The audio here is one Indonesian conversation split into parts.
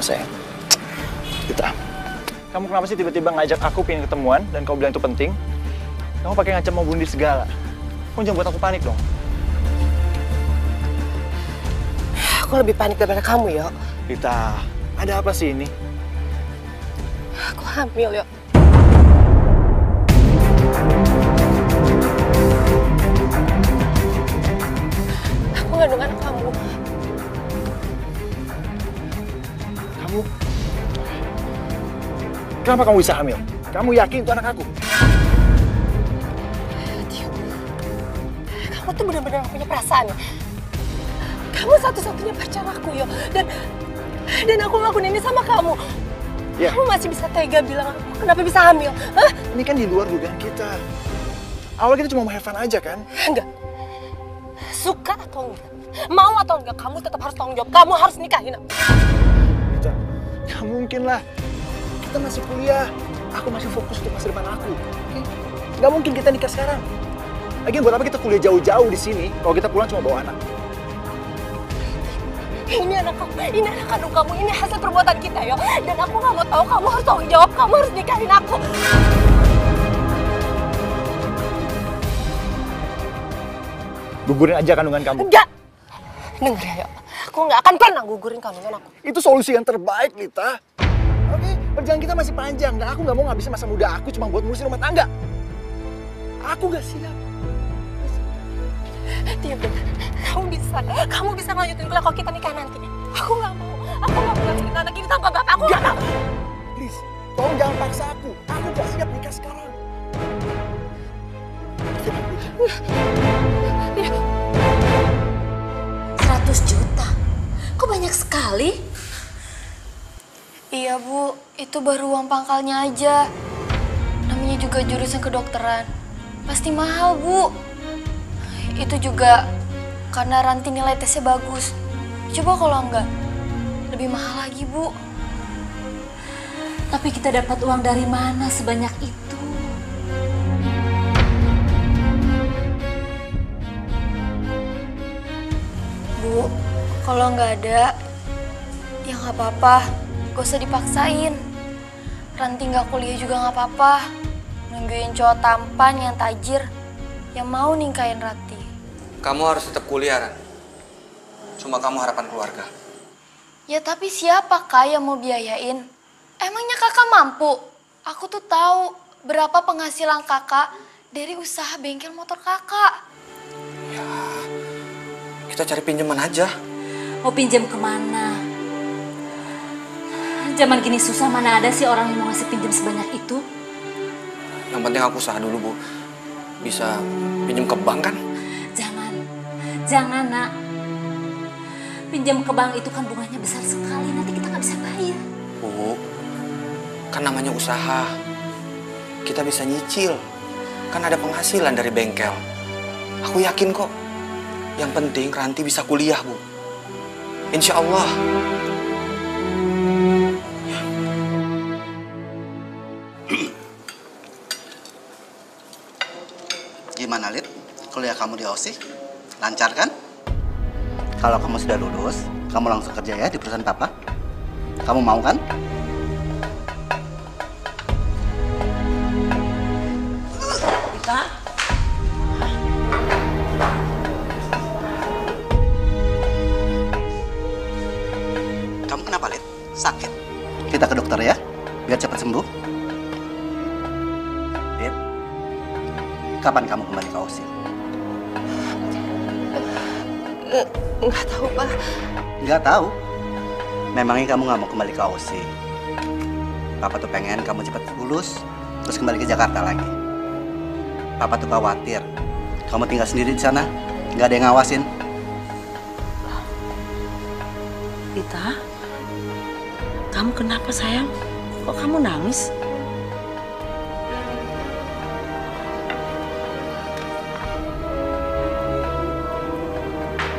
sayang. Kita. Kamu kenapa sih tiba-tiba ngajak aku pengen ketemuan dan kau bilang itu penting? Kamu pakai ngancam mau bunuh diri segala. Kamu jangan buat aku panik dong. Aku lebih panik daripada kamu, Yo. Rita, ada apa sih ini? Aku hamil, Yo. Aku kandungan kamu. Kamu? Kenapa kamu bisa hamil? Kamu yakin itu anak aku? Kamu tuh benar-benar gak punya perasaan ya? Kamu satu-satunya pacar aku, Yo. Dan aku ngelakuin ini sama kamu. Ya. Kamu masih bisa tega bilang aku kenapa bisa hamil? Hah? Ini kan di luar dugaan kita. Awalnya kita cuma mau have fun aja kan? Enggak. Suka atau enggak, mau atau enggak, kamu tetap harus tanggung jawab. Kamu harus nikahin aku. Rita, gak mungkin lah. Kita masih kuliah. Aku masih fokus untuk masa depan aku. Okay? Gak mungkin kita nikah sekarang. Lagian buat apa kita kuliah jauh-jauh di sini kalau kita pulang cuma bawa anak? Ini anak kamu, ini anak kandung kamu, ini hasil perbuatan kita, Yo. Dan aku gak mau tahu, kamu harus tanggung jawab, kamu harus nikahin aku. Gugurin aja kandungan kamu. Enggak! Dengar ya, Yo. Aku gak akan pernah gugurin kandungan aku. Itu solusi yang terbaik, Lita. Oke, perjalanan kita masih panjang. Dan aku gak mau ngabisin masa muda aku cuma buat ngurusin rumah tangga. Aku gak siap. Dia benar. Kamu bisa ngelanjutin kuliah kalau kita nikah nanti. Aku gak mau ngelanjutin anak ini tanpa bapak. Aku gak mau. Please, tolong jangan paksa aku. Aku gak siap nikah sekarang. 100 juta? Kok banyak sekali? Iya Bu, itu baru uang pangkalnya aja. Namanya juga jurusan kedokteran. Pasti mahal Bu. Itu juga karena Ranti nilai tesnya bagus. Coba kalau enggak, lebih mahal lagi Bu. Tapi kita dapat uang dari mana sebanyak itu? Bu, kalau nggak ada, ya nggak apa-apa. Gak usah dipaksain. Ranti nggak kuliah juga nggak apa-apa. Nungguin cowok tampan yang tajir, yang mau ningkain Ranti. Kamu harus tetap kuliah, Ran. Cuma kamu harapan keluarga. Ya tapi siapa Kak yang mau biayain? Emangnya kakak mampu? Aku tuh tahu berapa penghasilan kakak dari usaha bengkel motor kakak. Ya, kita cari pinjaman aja. Mau pinjam kemana? Zaman gini susah, mana ada sih orang yang mau ngasih pinjam sebanyak itu? Yang penting aku usaha dulu, Bu. Bisa pinjam ke bank kan? Jangan nak. Pinjam ke bank itu kan bunganya besar sekali, nanti kita nggak bisa bayar. Bu, kan namanya usaha. Kita bisa nyicil. Kan ada penghasilan dari bengkel. Aku yakin kok. Yang penting Ranti bisa kuliah, Bu. Insya Allah. Gimana, Lid? Kuliah kamu di OSI? Lancar kan? Kalau kamu sudah lulus, kamu langsung kerja ya di perusahaan papa. Kamu mau kan? Rita? Kamu kenapa, Lid? Sakit? Kita ke dokter ya, biar cepat sembuh. Lid, kapan kamu kembali ke OSI? Nggak tahu, Pak. Nggak tahu? Memangnya kamu nggak mau kembali ke OSI? Papa tuh pengen kamu cepat lulus, terus kembali ke Jakarta lagi. Papa tuh khawatir kamu tinggal sendiri di sana, nggak ada yang ngawasin. Rita? Kamu kenapa sayang? Kok kamu nangis?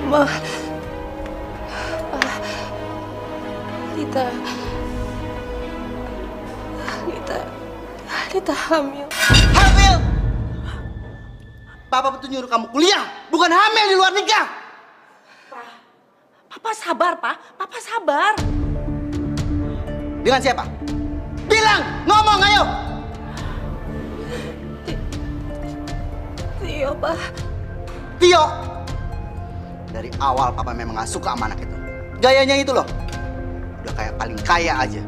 Ma, Lita hamil. Hamil? Papa betul nyuruh kamu kuliah, bukan hamil di luar nikah. Papa sabar, Pak. Papa sabar. Dengan siapa? Bilang, ngomong ayo. Tio, Pak. Tio. Dari awal papa memang gak suka sama anak itu. Gayanya itu loh. Udah kayak paling kaya aja.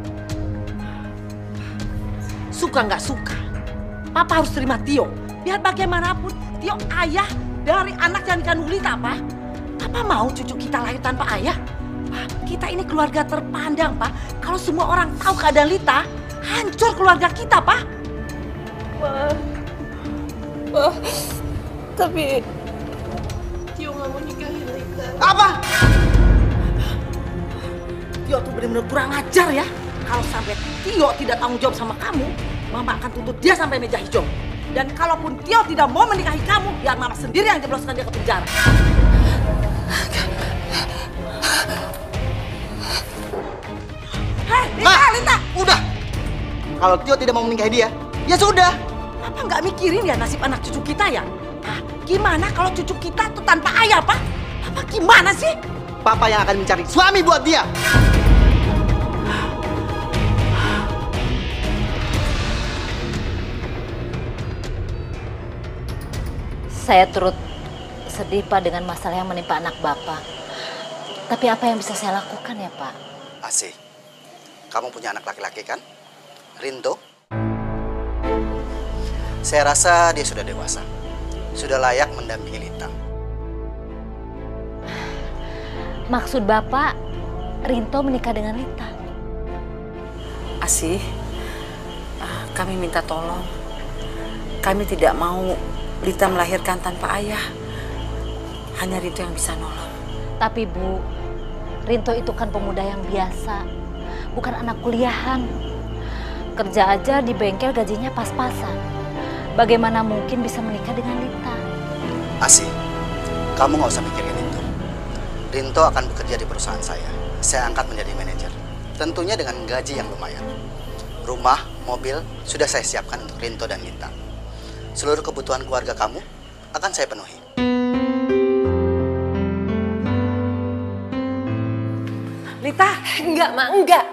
Suka nggak suka, papa harus terima Tio. Biar bagaimanapun, Tio ayah dari anak yang dikandung Lita, Pak. Papa mau cucu kita lahir tanpa ayah? Pak, kita ini keluarga terpandang, Pak. Kalau semua orang tahu keadaan Lita, hancur keluarga kita, Pak. Ma, tapi Tio nggak mau nikahin Lita. Apa? Tio tuh benar-benar kurang ajar ya. Kalau sampai Tio tidak tanggung jawab sama kamu, Mama akan tuntut dia sampai meja hijau. Dan kalaupun Tio tidak mau menikahi kamu, biar Mama sendiri yang jebloskan dia ke penjara. Hei, Lita! Udah! Kalau Tio tidak mau menikahi dia, ya sudah. Papa nggak mikirin ya nasib anak cucu kita ya? Hah? Gimana kalau cucu kita tuh tanpa ayah, Pak? Papa gimana sih? Papa yang akan mencari suami buat dia. Saya turut sedih, Pak, dengan masalah yang menimpa anak Bapak. Tapi apa yang bisa saya lakukan ya, Pak? Asih, kamu punya anak laki-laki kan? Rinto? Saya rasa dia sudah dewasa. Sudah layak mendampingi Lita. Maksud Bapak, Rinto menikah dengan Lita? Asih, kami minta tolong. Kami tidak mau Lita melahirkan tanpa ayah. Hanya Rinto yang bisa nolong. Tapi Bu, Rinto itu kan pemuda yang biasa, bukan anak kuliahan. Kerja aja di bengkel gajinya pas-pasan. Bagaimana mungkin bisa menikah dengan Lita? Asih, kamu nggak usah mikirin itu. Rinto akan bekerja di perusahaan saya. Saya angkat menjadi manajer. Tentunya dengan gaji yang lumayan. Rumah, mobil sudah saya siapkan untuk Rinto dan Lita. Seluruh kebutuhan keluarga kamu akan saya penuhi. Lita? Enggak, Ma, enggak.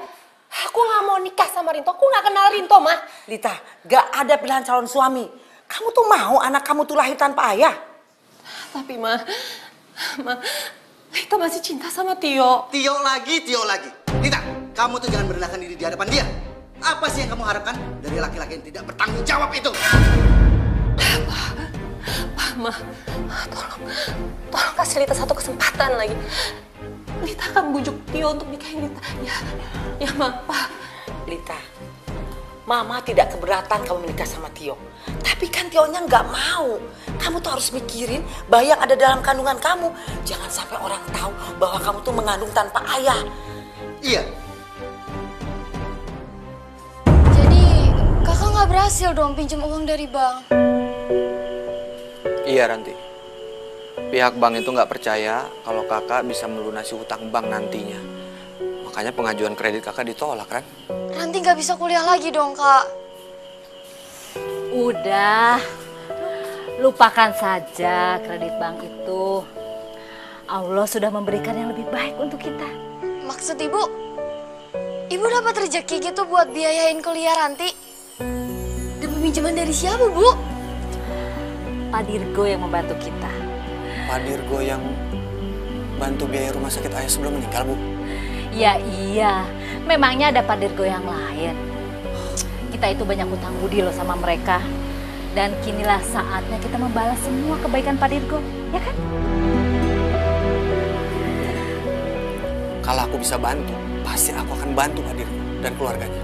Aku nggak mau nikah sama Rinto. Aku nggak kenal Rinto, Ma. Lita, gak ada pilihan calon suami. Kamu tuh mau anak kamu tuh lahir tanpa ayah? Tapi, Ma, Lita masih cinta sama Tio. Tio lagi. Lita, kamu tuh jangan merendahkan diri di hadapan dia. Apa sih yang kamu harapkan dari laki-laki yang tidak bertanggung jawab itu? Ma, tolong kasih Lita satu kesempatan lagi. Lita akan bujuk Tio untuk nikahin Lita. Ya, Ma, Pa. Lita, Mama tidak keberatan kamu menikah sama Tio. Tapi kan Tionya nggak mau. Kamu tuh harus mikirin bayi yang ada dalam kandungan kamu. Jangan sampai orang tahu bahwa kamu tuh mengandung tanpa ayah. Iya. Jadi kakak nggak berhasil dong pinjam uang dari bank? Iya, Ranti. Pihak bank itu nggak percaya kalau kakak bisa melunasi hutang bank nantinya. Makanya pengajuan kredit kakak ditolak, kan? Ranti nggak bisa kuliah lagi dong, Kak. Udah, lupakan saja kredit bank itu. Allah sudah memberikan yang lebih baik untuk kita. Maksud Ibu dapat rezeki gitu buat biayain kuliah Ranti? Dapat pinjaman dari siapa, Bu? Pak Dirgo yang membantu kita. Pak Dirgo yang bantu biaya rumah sakit ayah sebelum meninggal, Bu? Ya iya, memangnya ada Pak Dirgo yang lain. Kita itu banyak hutang budi loh sama mereka. Dan kinilah saatnya kita membalas semua kebaikan Pak Dirgo, ya kan? Kalau aku bisa bantu, pasti aku akan bantu Pak Dirgo dan keluarganya.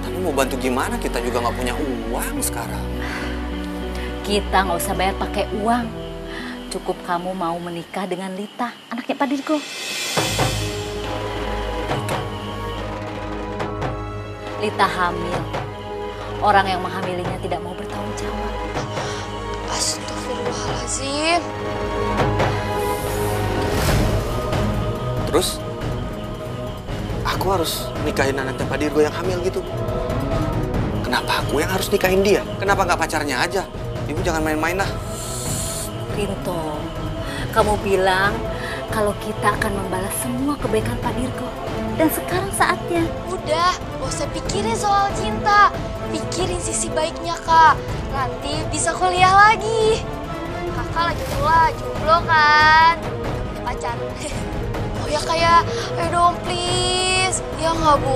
Tapi mau bantu gimana? Kita juga nggak punya uang sekarang. Kita nggak usah bayar pakai uang. Cukup kamu mau menikah dengan Lita, anaknya Pak Dirgo. Lita hamil. Orang yang menghamilinya tidak mau bertanggung jawab. Astagfirullahaladzim. Terus, aku harus nikahin anaknya Pak Dirgo yang hamil gitu. Kenapa aku yang harus nikahin dia? Kenapa nggak pacarnya aja? Ibu jangan main-main lah. Rinto, kamu bilang kalau kita akan membalas semua kebaikan Pak Dirgo. Dan sekarang saatnya. Udah, gak usah pikirin soal cinta. Pikirin sisi baiknya, Kak. Ranti bisa kuliah lagi. Kakak lagi pula jomblo kan? Punya pacar. Oh ya kayak, ayo dong please. Ya nggak, Bu?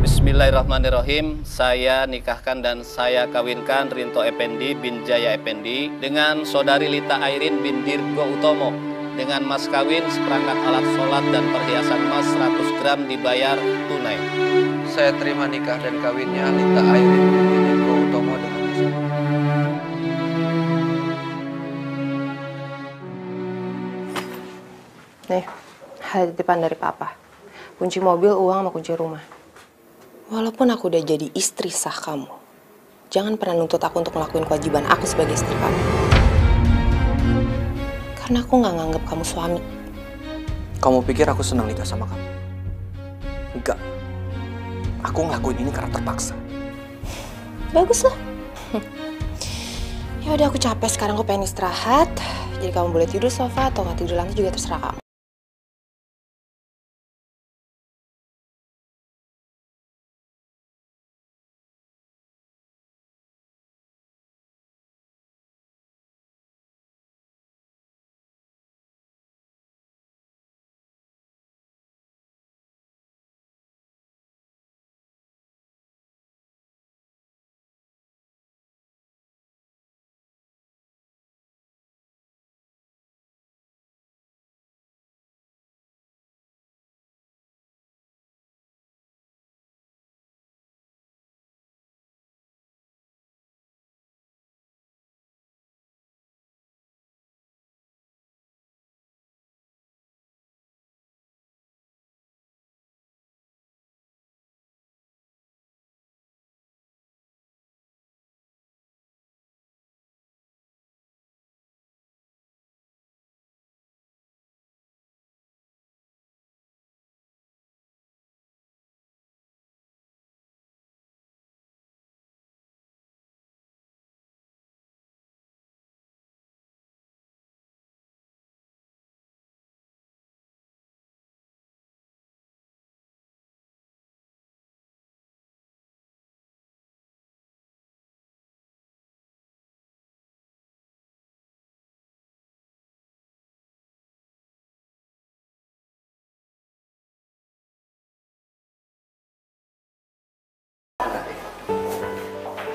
Bismillahirrahmanirrahim. Saya nikahkan dan saya kawinkan Rinto Effendi bin Jaya Effendi dengan saudari Lita Airin bin Dirgo Utomo dengan mas kawin seperangkat alat sholat dan perhiasan emas 100 gram dibayar tunai. Saya terima nikah dan kawinnya Lita Airin bin Dirgo Utomo dengan mas kawin. Nih, ada titipan dari Papa. Kunci mobil, uang, sama kunci rumah. Walaupun aku udah jadi istri sah kamu, jangan pernah nuntut aku untuk ngelakuin kewajiban aku sebagai istri kamu. Karena aku nggak nganggap kamu suami. Kamu pikir aku senang nikah sama kamu? Enggak. Aku ngelakuin ini karena terpaksa. Bagus lah. Ya udah, aku capek sekarang, aku pengen istirahat. Jadi kamu boleh tidur sofa atau nggak tidur lantai juga terserah kamu.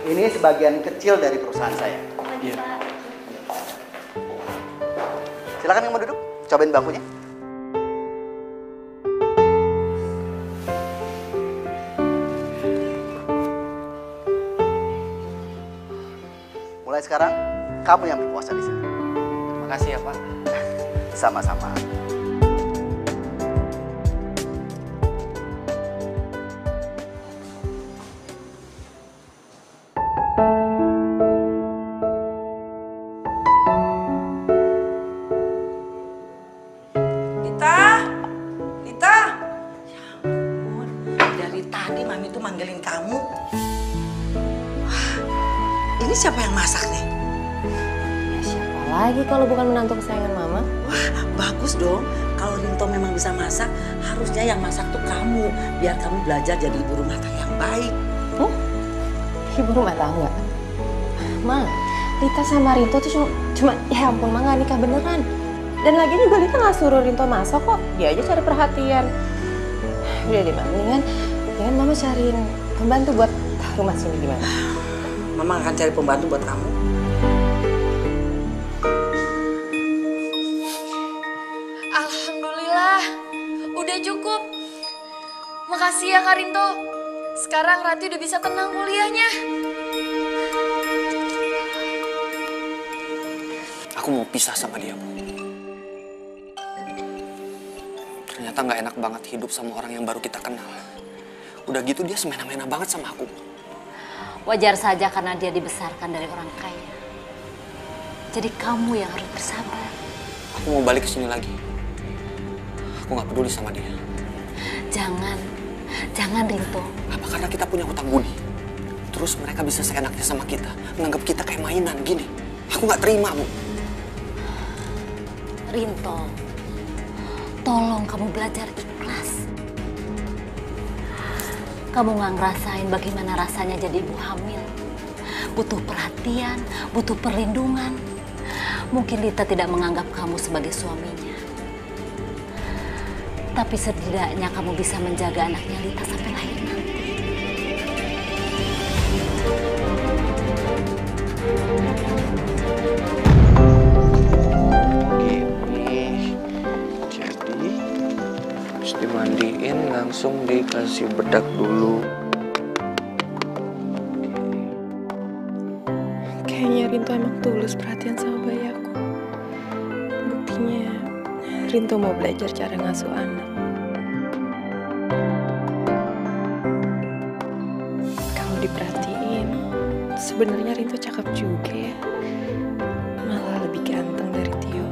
Ini sebagian kecil dari perusahaan saya. Iya. Silakan yang mau duduk, cobain bangkunya. Mulai sekarang, kamu yang berpuasa di sini. Terima kasih ya, Pak. Sama-sama. Manggilin kamu. Wah, ini siapa yang masak nih? Ya siapa lagi kalau bukan menantu kesayangan Mama? Wah, bagus dong. Kalau Rinto memang bisa masak, harusnya yang masak tuh kamu. Biar kamu belajar jadi ibu rumah tangga yang baik. Ibu rumah tangga? Ma, Lita sama Rinto tuh cuma ya ampun, Ma nggak nikah beneran. Dan lagi juga Lita nggak suruh Rinto masak kok. Dia aja cari perhatian. Udah deh, mendingan Mama cariin pembantu buat rumah sini gimana? Mama akan cari pembantu buat kamu. Alhamdulillah, udah cukup. Makasih ya Kak Rinto. Sekarang Ranti udah bisa tenang kuliahnya. Aku mau pisah sama dia, Bu. Ternyata nggak enak banget hidup sama orang yang baru kita kenal. Udah gitu dia semena-mena banget sama aku. Wajar saja karena dia dibesarkan dari orang kaya. Jadi kamu yang harus bersabar. Aku mau balik ke sini lagi. Aku nggak peduli sama dia. Jangan Rinto. Apa karena kita punya hutang budi? Terus mereka bisa seenaknya sama kita, menganggap kita kayak mainan gini. Aku nggak terima, Bu. Rinto, tolong kamu belajar ikhlas. Kamu nggak ngerasain bagaimana rasanya jadi ibu hamil. Butuh perhatian, butuh perlindungan. Mungkin Lita tidak menganggap kamu sebagai suaminya. Tapi setidaknya kamu bisa menjaga anaknya Lita sampai lahir nanti. Gini, jadi habis dimandiin langsung dikasih bedak dulu. Kayaknya Rinto emang tulus perhatian sama bayi aku. Buktinya Rinto mau belajar cara ngasuh anak. Kalau diperhatiin, sebenarnya Rinto cakep juga ya. Malah lebih ganteng dari Tio.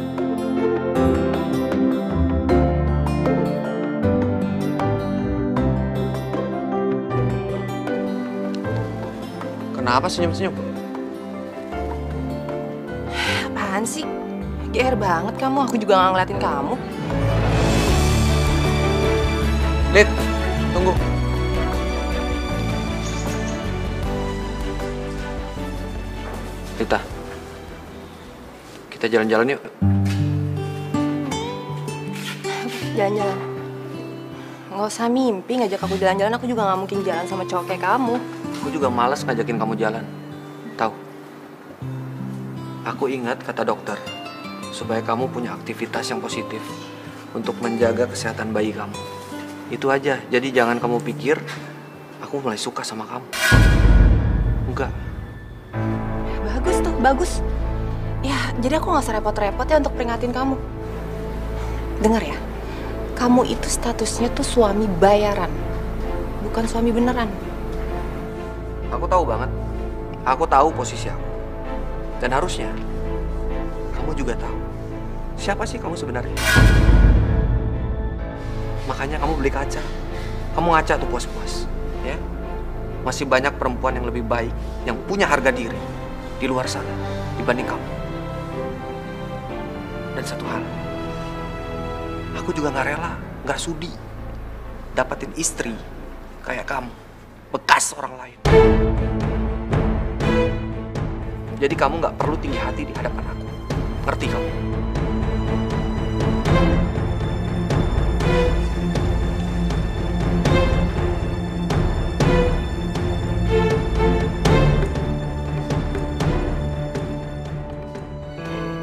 Kenapa senyum-senyum? Apaan sih? GR banget kamu, aku juga nggak ngeliatin kamu. Lid, tunggu. Lita, kita jalan-jalan yuk. Jalan-jalan. Nggak usah mimpi ngajak aku jalan-jalan, aku juga nggak mungkin jalan sama cowok kayak kamu. Aku juga malas ngajakin kamu jalan. Tahu? Aku ingat kata dokter, supaya kamu punya aktivitas yang positif untuk menjaga kesehatan bayi kamu. Itu aja. Jadi jangan kamu pikir aku mulai suka sama kamu. Enggak. Ya, bagus tuh, bagus. Ya, jadi aku nggak usah repot-repot ya untuk peringatin kamu. Dengar ya, kamu itu statusnya tuh suami bayaran, bukan suami beneran. Aku tahu banget. Aku tahu posisi aku. Dan harusnya kamu juga tahu siapa sih kamu sebenarnya. Makanya kamu beli kaca. Kamu ngaca tuh puas-puas, ya. Masih banyak perempuan yang lebih baik, yang punya harga diri di luar sana dibanding kamu. Dan satu hal, aku juga nggak rela, nggak sudi dapatin istri kayak kamu, bekas orang lain. Jadi kamu nggak perlu tinggi hati di hadapan aku. Ngerti kamu?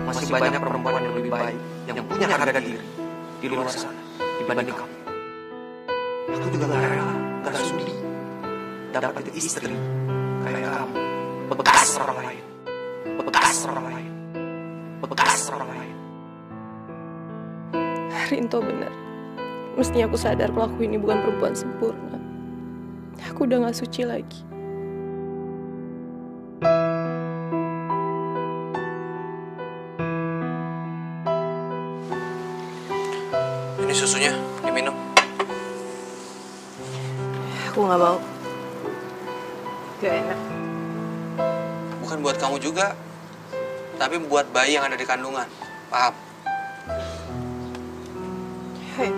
Masih banyak perempuan yang lebih baik, yang punya harga diri di luar sana dibanding kamu. Aku juga nggak rela, nggak sudi dapatin istri kayak kamu, bekas orang lain. Bekas orang lain. Bekas orang lain. Rinto benar. Mestinya aku sadar kalau aku ini bukan perempuan sempurna. Aku udah gak suci lagi. Ini susunya, diminum. Aku gak mau. Gak enak. Bukan buat kamu juga, tapi buat bayi yang ada di kandungan. Paham? Hei,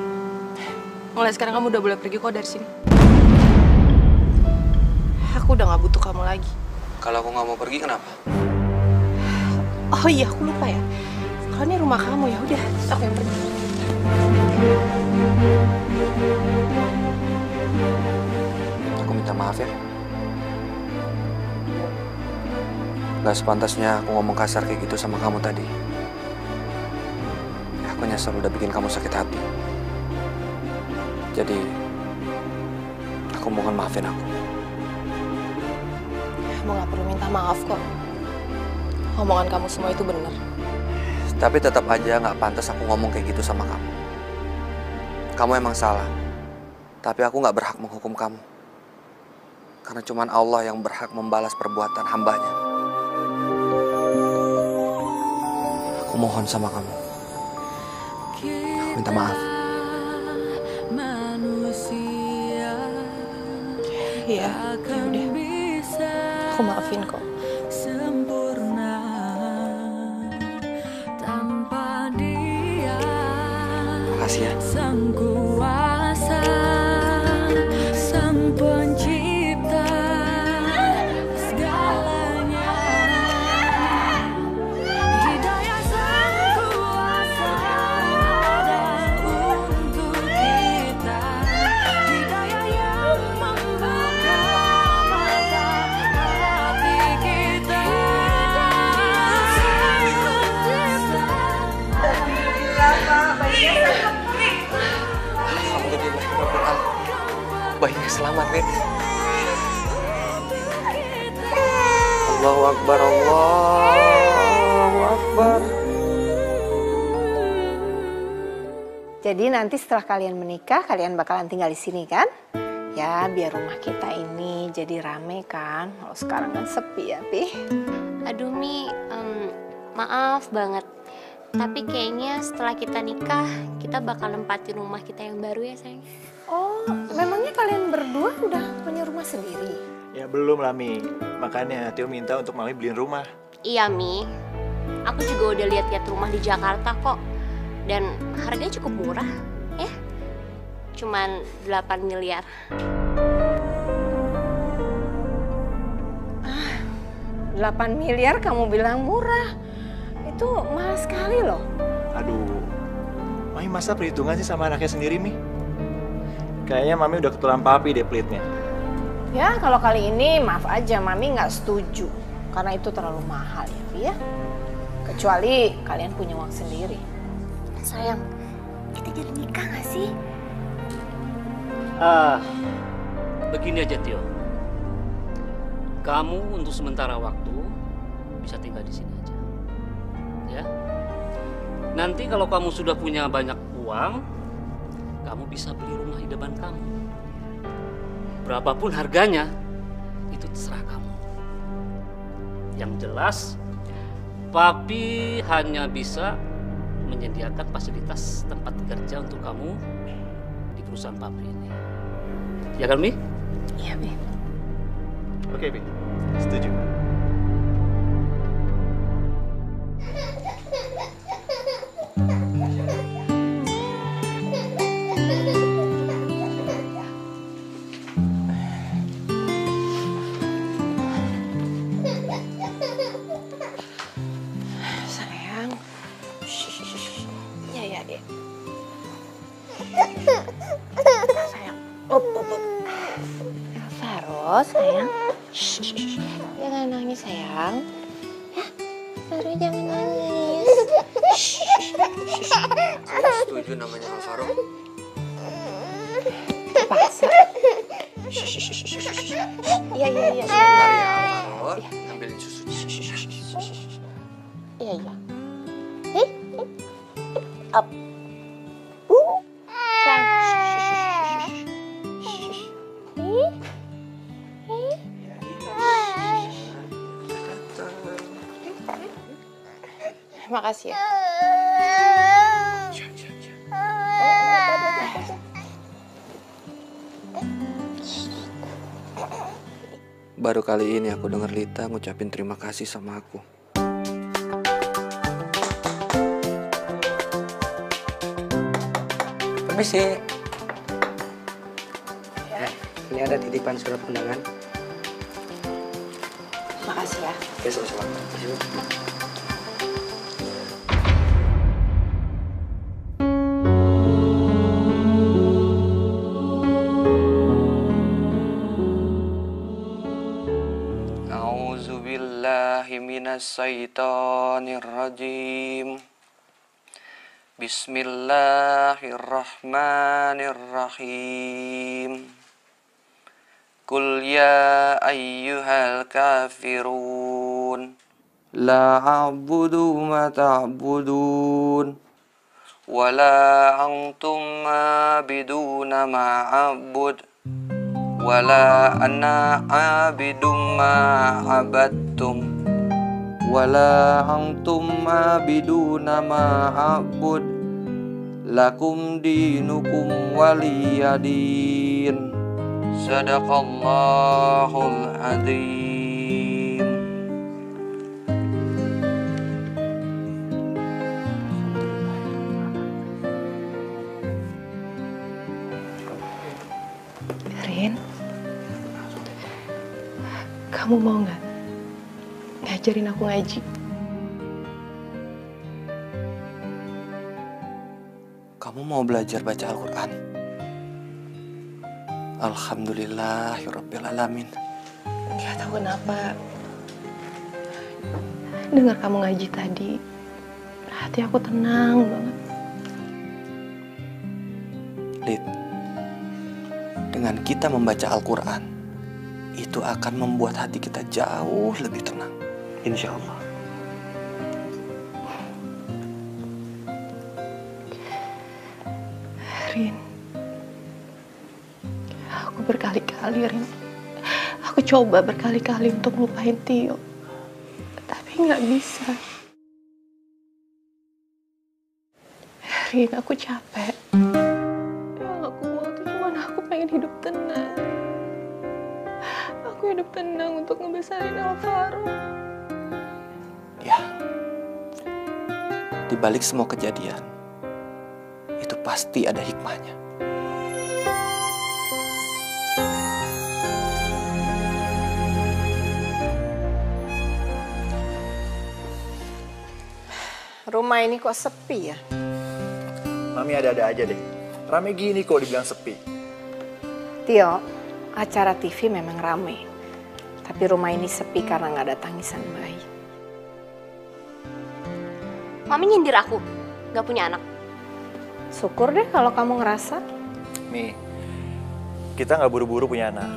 mulai sekarang kamu udah boleh pergi kok dari sini. Aku udah gak butuh kamu lagi. Kalau aku nggak mau pergi, kenapa? Oh iya, aku lupa ya. Kalau ini rumah kamu, ya udah, aku yang pergi. Aku minta maaf ya. Gak sepantasnya aku ngomong kasar kayak gitu sama kamu tadi. Aku nyesel udah bikin kamu sakit hati. Jadi, aku mohon maafin aku. Kamu gak perlu minta maaf kok. Omongan kamu semua itu benar. Tapi tetap aja gak pantas aku ngomong kayak gitu sama kamu. Kamu emang salah. Tapi aku gak berhak menghukum kamu. Karena cuman Allah yang berhak membalas perbuatan hambanya. Aku mohon sama kamu. Aku minta maaf. Iya, ya udah. Aku maafin kok. Sempurna tanpa dia. kasih ya. Sang kuasa, sang pencipta segalanya. Hidayah sang kuasa ada untuk kita. Hidayah yang membuka mata hati kita. Alhamdulillah, bayinya selamat, Nek. Allahu Akbar, Allahu Akbar. Jadi nanti setelah kalian menikah, kalian bakalan tinggal di sini kan? Ya, biar rumah kita ini jadi rame kan. Kalau sekarang kan sepi ya, Pi. Aduh Mi, maaf banget. Tapi kayaknya setelah kita nikah, kita bakal nempatin rumah kita yang baru ya sayang. Oh, memangnya kalian berdua udah punya rumah sendiri? Ya belum lah Mi, makanya Tio minta untuk Mami beliin rumah. Iya Mi, aku juga udah lihat-lihat rumah di Jakarta kok. Dan harganya cukup murah ya. Cuman 8 miliar. 8 miliar kamu bilang murah? Itu mahal sekali loh. Aduh, Mami masa perhitungan sih sama anaknya sendiri, Mi? Kayaknya Mami udah ketulan papi deh pelitnya. Ya, kalau kali ini maaf aja, Mami nggak setuju. Karena itu terlalu mahal ya, Pi ya. Kecuali kalian punya uang sendiri. Sayang, kita jadi nikah gak sih? Begini aja Tio. Kamu untuk sementara waktu bisa tinggal di sini aja. Ya. Nanti kalau kamu sudah punya banyak uang, kamu bisa beli rumah idaman kamu. Berapapun harganya, itu terserah kamu. Yang jelas, Papi hanya bisa menyediakan fasilitas tempat kerja untuk kamu di perusahaan Papi ini. Ya kan, Mi? Iya, Mi. Oke, Mi. Setuju. Sayang. Ya, ya, ya. Sayang. Up. Faro, sayang. Jangan nangis, sayang. Ya, Faro jangan nangis. Setuju namanya Alvaro. Paksa. Iya. Sebentar ya Alvaro, ambilin susu. Iya. Up. Terima kasih ya. Baru kali ini aku dengar Lita ngucapin terima kasih sama aku. Permisi. Ya, ini ada titipan surat undangan. Makasih ya. Oke, sama-sama. Minasyaitonirrajim. Bismillahirrahmanirrahim. Qul ya ayyuhal kafirun la a'budu ma ta'budun wa la antum abiduna ma a'bud wa la ana abidum ma abattum wala antum abiduna ma a'bud lakum dinukum waliyadin. Sadaqallahul azim. Kamu mau nggak ngajarin aku ngaji? Kamu mau belajar baca Al-Quran? Alhamdulillahirrabbilalamin. Nggak tahu kenapa. Dengar kamu ngaji tadi, hati aku tenang banget. Lid, dengan kita membaca Al-Quran, itu akan membuat hati kita jauh lebih tenang. Insya Allah. Rin, aku berkali-kali, Rin. Aku coba berkali-kali untuk lupain Tio, tapi nggak bisa. Rin, aku capek. Yang aku mau tuh cuma aku pengen hidup tenang. Aku hidup tenang untuk ngebesarin Alvaro. Ya, di balik semua kejadian, itu pasti ada hikmahnya. Rumah ini kok sepi ya? Mami ada-ada aja deh. Rame gini kok dibilang sepi. Tio, acara TV memang rame. Tapi rumah ini sepi karena nggak ada tangisan bayi. Mami nyindir aku, gak punya anak. Syukur deh kalau kamu ngerasa. Mi, kita nggak buru-buru punya anak.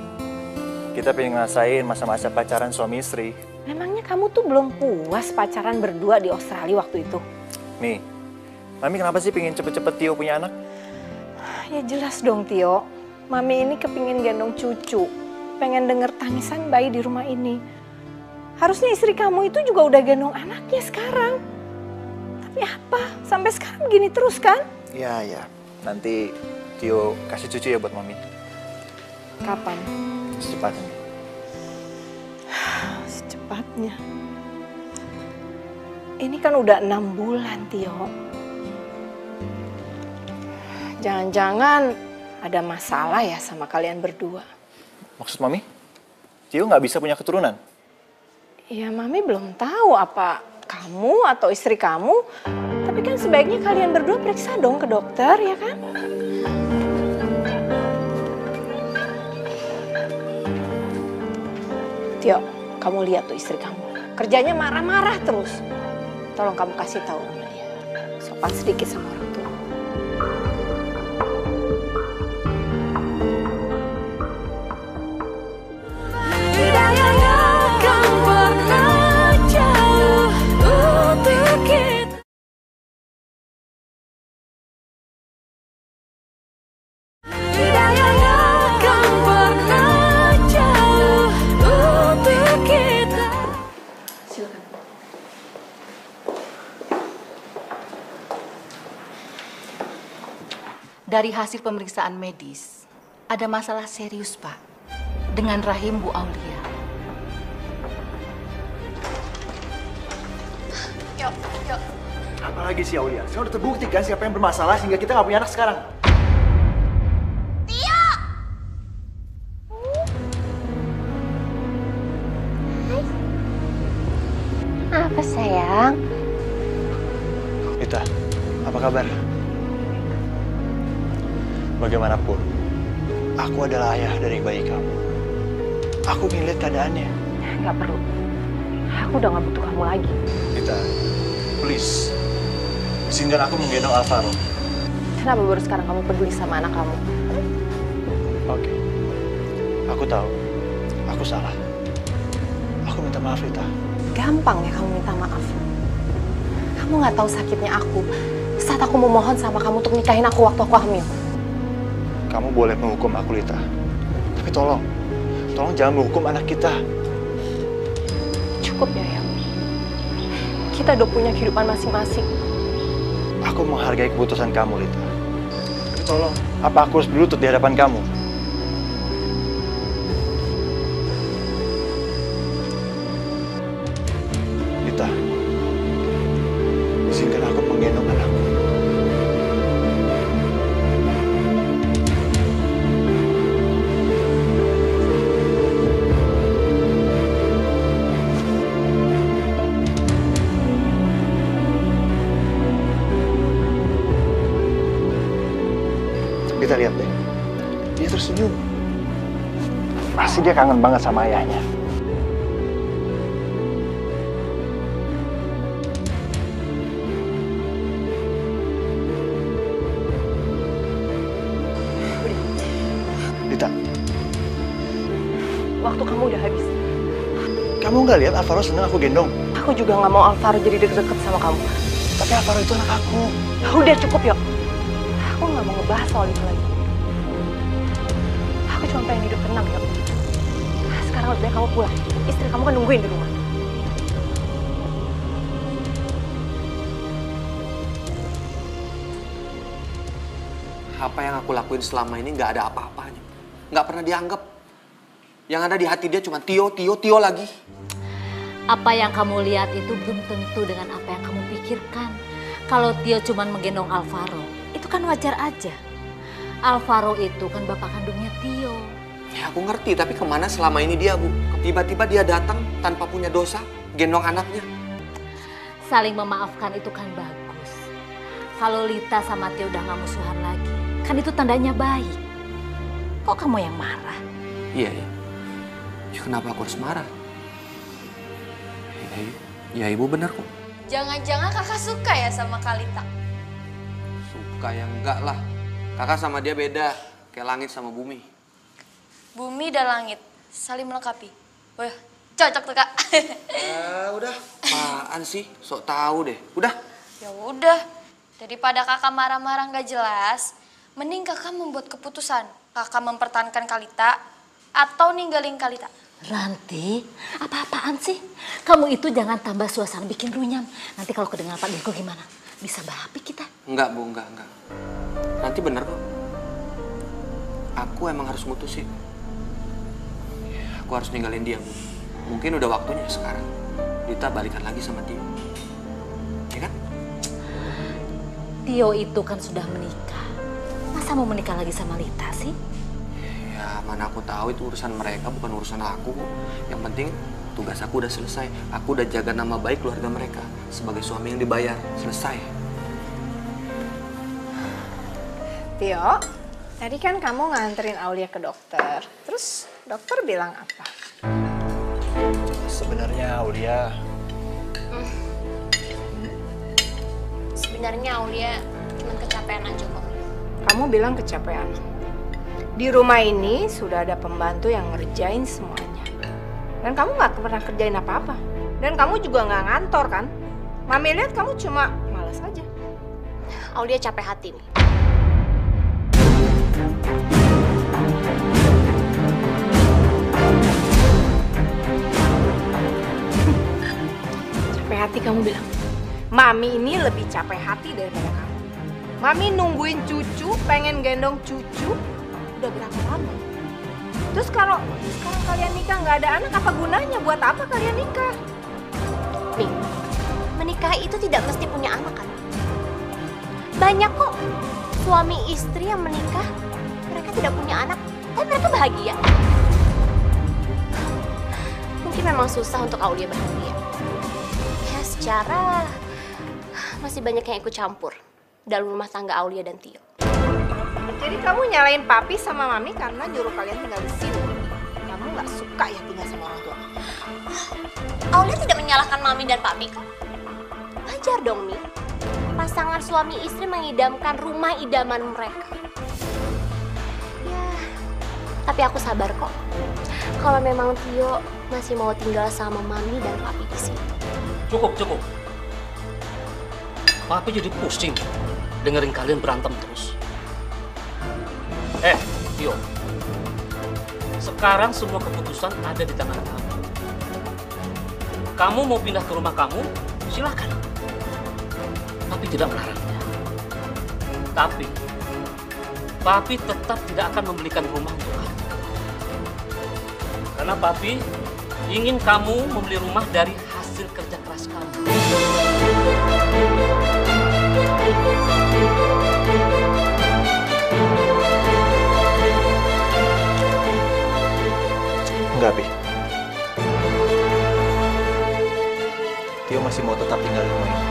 Kita pengen ngerasain masa-masa pacaran suami istri. Memangnya kamu tuh belum puas pacaran berdua di Australia waktu itu? Mi, Mami kenapa sih pengen cepet-cepet Tio punya anak? Ya jelas dong Tio. Mami ini kepingin gendong cucu. Pengen denger tangisan bayi di rumah ini. Harusnya istri kamu itu juga udah gendong anaknya sekarang. Tapi apa? Sampai sekarang begini terus kan? Ya. Nanti Tio kasih cucu ya buat Mami. Kapan? Secepatnya. Secepatnya. Ini kan udah 6 bulan, Tio. Jangan-jangan ada masalah ya sama kalian berdua. Maksud Mami? Tio nggak bisa punya keturunan? Ya, Mami belum tahu apa kamu atau istri kamu. Tapi kan sebaiknya kalian berdua periksa dong ke dokter, ya kan? Tio, kamu lihat tuh istri kamu. Kerjanya marah-marah terus. Tolong kamu kasih tahu sama dia. Sopan sedikit sama orang tua. Hidayah yang kan pernah jauh untuk kita. Hidayah yang kan pernah jauh untuk kita. Silakan. Dari hasil pemeriksaan medis, ada masalah serius, Pak, dengan rahim Bu Aulia. Yuk. Apalagi sih Aulia? Sekarang udah terbukti kan siapa yang bermasalah sehingga kita nggak punya anak sekarang. Apa sayang? Rita, apa kabar? Bagaimanapun, aku adalah ayah dari bayi kamu. Aku ingin lihat keadaannya. Nggak perlu. Aku udah nggak butuh kamu lagi. Rita, please. Izinkan aku menggendong Alvaro. Kenapa baru sekarang kamu peduli sama anak kamu? Oke. Aku tahu. Aku salah. Aku minta maaf, Rita. Gampang ya kamu minta maaf. Kamu nggak tahu sakitnya aku saat aku memohon sama kamu untuk nikahin aku waktu aku hamil. Kamu boleh menghukum aku, Rita. Tapi tolong jangan menghukum anak kita. Cukup ya, ya. Kita udah punya kehidupan masing-masing. Aku menghargai keputusan kamu, Rita. Tapi tolong, apa aku harus berlutut di hadapan kamu? Rita, izinkan aku menggendong anakku. Kita lihat deh, dia tersenyum. Pasti dia kangen banget sama ayahnya. Lita, Waktu kamu udah habis. kamu nggak lihat Alvaro seneng aku gendong? Aku juga nggak mau Alvaro jadi deket-deket sama kamu. Tapi Alvaro itu anak aku. Udah cukup, yuk. Aku nggak mau ngebahas soal itu lagi. Aku cuma pengen hidup tenang, yuk. Sekarang lebih baik kamu pulang. Istri kamu kan nungguin di rumah. Apa yang aku lakuin selama ini nggak ada apa-apanya. Nggak pernah dianggap. Yang ada di hati dia cuma Tio, Tio, Tio lagi. Apa yang kamu lihat itu belum tentu dengan apa yang kamu pikirkan. Kalau Tio cuma menggendong Alvaro, itu kan wajar aja. Alvaro itu kan bapak kandungnya Tio. Ya aku ngerti, tapi kemana selama ini dia, Bu? Tiba-tiba dia datang tanpa punya dosa, gendong anaknya. Saling memaafkan itu kan bagus. Kalau Lita sama Tio udah gak musuhan lagi, kan itu tandanya baik. Kok kamu yang marah? Iya, ya. Ya, kenapa aku harus marah? Ya ibu benar kok. Jangan-jangan kakak suka ya sama Kalita? Suka ya enggak lah. Kakak sama dia beda, kayak langit sama bumi. Bumi dan langit, saling melengkapi. Wah, cocok tuh kak. Udah, apaan sih? Sok tahu deh. Udah. Ya udah, daripada kakak marah-marah nggak jelas, mending kakak membuat keputusan. Kakak mempertahankan Kalita atau ninggalin Kalita. Ranti, apa-apaan sih? Kamu itu jangan tambah suasana bikin runyam. Nanti kalau kedengaran Pak Dirgo gimana? Bisa berapi kita. Enggak, Bu, enggak. Nanti bener kok. Aku emang harus mutusin. Aku harus ninggalin dia, Bu. Mungkin udah waktunya sekarang. Lita balikan lagi sama Tio. Ya kan? Tio itu kan sudah menikah. Masa mau menikah lagi sama Lita sih? Ya, mana aku tahu itu urusan mereka, bukan urusan aku. Yang penting tugas aku udah selesai. Aku udah jaga nama baik keluarga mereka sebagai suami yang dibayar. Selesai. Tio, tadi kan kamu nganterin Aulia ke dokter. Terus dokter bilang apa? Sebenarnya Aulia, Sebenarnya Aulia cuma kecapean aja kok. Kamu bilang kecapean. Di rumah ini sudah ada pembantu yang ngerjain semuanya. Dan kamu nggak pernah kerjain apa-apa. Dan kamu juga nggak ngantor kan? Mami lihat kamu cuma malas aja. Aulia capek hati nih. Capek hati kamu bilang. Mami ini lebih capek hati daripada kamu. Mami nungguin cucu, pengen gendong cucu. Udah berapa lama? Terus kalau sekarang kalian nikah nggak ada anak, apa gunanya? Buat apa kalian nikah? Nih, menikah itu tidak mesti punya anak kan? Banyak kok suami istri yang menikah, mereka tidak punya anak, tapi mereka bahagia. Mungkin memang susah untuk Aulia bahagia. Ya secara masih banyak yang ikut campur dalam rumah tangga Aulia dan Tio. Jadi kamu nyalain papi sama mami karena nyuruh kalian tinggal di sini. Kamu nggak suka ya tinggal sama orang tua? Aulia tidak menyalahkan mami dan papi kok. Wajar dong, Mi. Pasangan suami istri mengidamkan rumah idaman mereka. Ya, tapi aku sabar kok. Kalau memang Tio masih mau tinggal sama mami dan papi di sini. Cukup. Papi jadi pusing dengerin kalian berantem terus. Tio. Sekarang semua keputusan ada di tangan kamu. Kamu mau pindah ke rumah kamu, silakan. Papi tidak melarangnya. Tapi, Papi tetap tidak akan membelikan rumah untuk kamu. Karena Papi ingin kamu membeli rumah dari hasil kerja keras kamu. enggak, Pi. Tio masih mau tetap tinggal di rumah ini.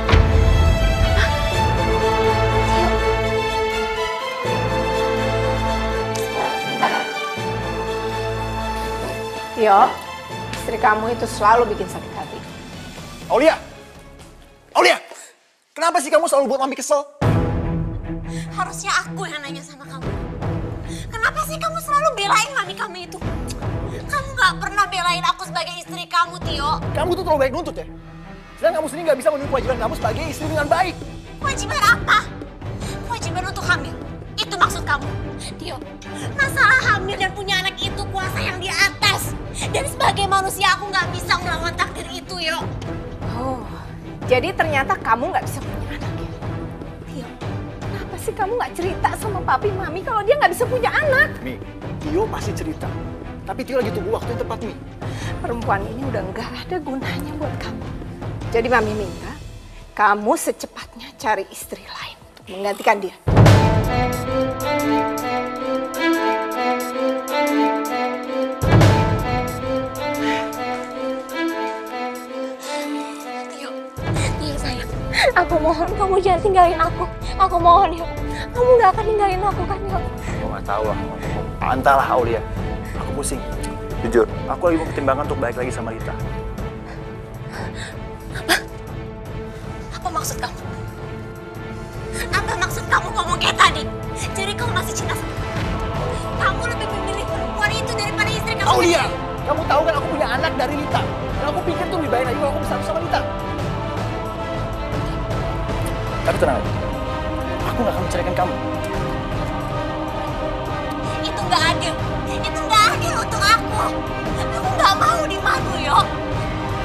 Tio, istri kamu itu selalu bikin sakit hati. Aulia! Aulia! Kenapa sih kamu selalu buat Mami kesel? Harusnya aku yang nanya sama kamu. Kenapa sih kamu selalu belain mami kamu itu? Kamu gak pernah belain aku sebagai istri kamu, Tio. Kamu tuh terlalu baik nuntut ya? Sedang kamu sendiri gak bisa memenuhi kewajiban kamu sebagai istri dengan baik. Kewajiban apa? Kewajiban untuk hamil. Itu maksud kamu. Tio, masalah hamil dan punya anak itu kuasa yang di atas. Dan sebagai manusia aku gak bisa melawan takdir itu, yo. Oh, jadi ternyata kamu gak bisa punya anak ya? Tio, kenapa sih kamu gak cerita sama papi mami kalau dia gak bisa punya anak? Mi, Tio pasti cerita. Tapi Tio lagi tunggu waktu yang tepat, Mi. Perempuan ini udah gak ada gunanya buat kamu. Jadi mami minta kamu secepatnya cari istri lain untuk menggantikan dia. Tio sayang, aku mohon kamu jangan tinggalin aku. Aku mohon ya, kamu gak akan tinggalin aku kan ya? Gue gak tau lah. Entahlah Aulia. Aku pusing. Jujur, aku lagi mau pertimbangan untuk balik lagi sama Rita. Apa maksud kamu? Apa maksud kamu ngomong kayak tadi? Jadi kamu masih cinta sama aku? Kamu lebih memilih perempuan itu daripada istri kamu? Aulia! Kamu tahu kan aku punya anak dari Rita. Dan aku pikir tuh lebih baik lagi kalau aku bersatu sama Rita. Tapi tenang aja. Aku gak akan menceraikan kamu. Itu gak adil. Itu gak adil untuk aku. Aku gak mau dimadu, yo.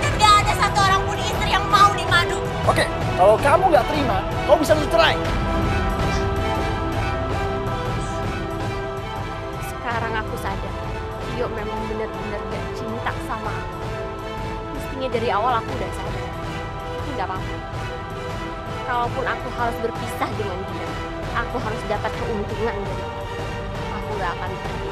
Dan gak ada satu orang pun istri yang mau dimadu. Oke, kalau kamu gak terima, kamu bisa cerai. Sekarang aku sadar, Tio memang benar-benar gak cinta sama aku. Mestinya dari awal aku udah sadar. Tapi gak apa-apa. Kalaupun aku harus berpisah dengan dia, aku harus dapat keuntungan dari dia. Aku gak akan pergi.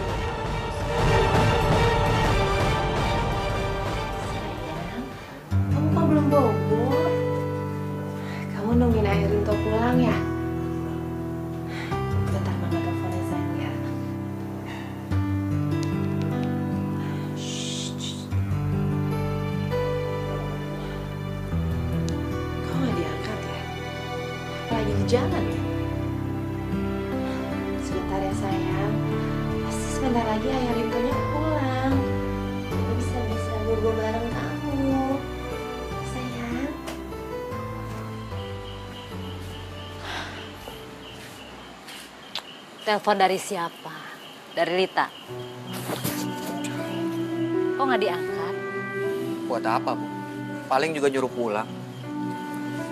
Kamu kok belum bobo? Kamu nungguin Rinto pulang ya? Bentar mama teleponnya sayang ya. Kok nggak diangkat ya? Lagi di jalan ya? Sebentar ya sayang. Pasti sebentar lagi ayah Rintonya pulang. Kita bisa bobo bareng kamu. Sayang. Telepon dari siapa? Dari Rita. Kok nggak diangkat? Buat apa, Bu? Paling juga nyuruh pulang.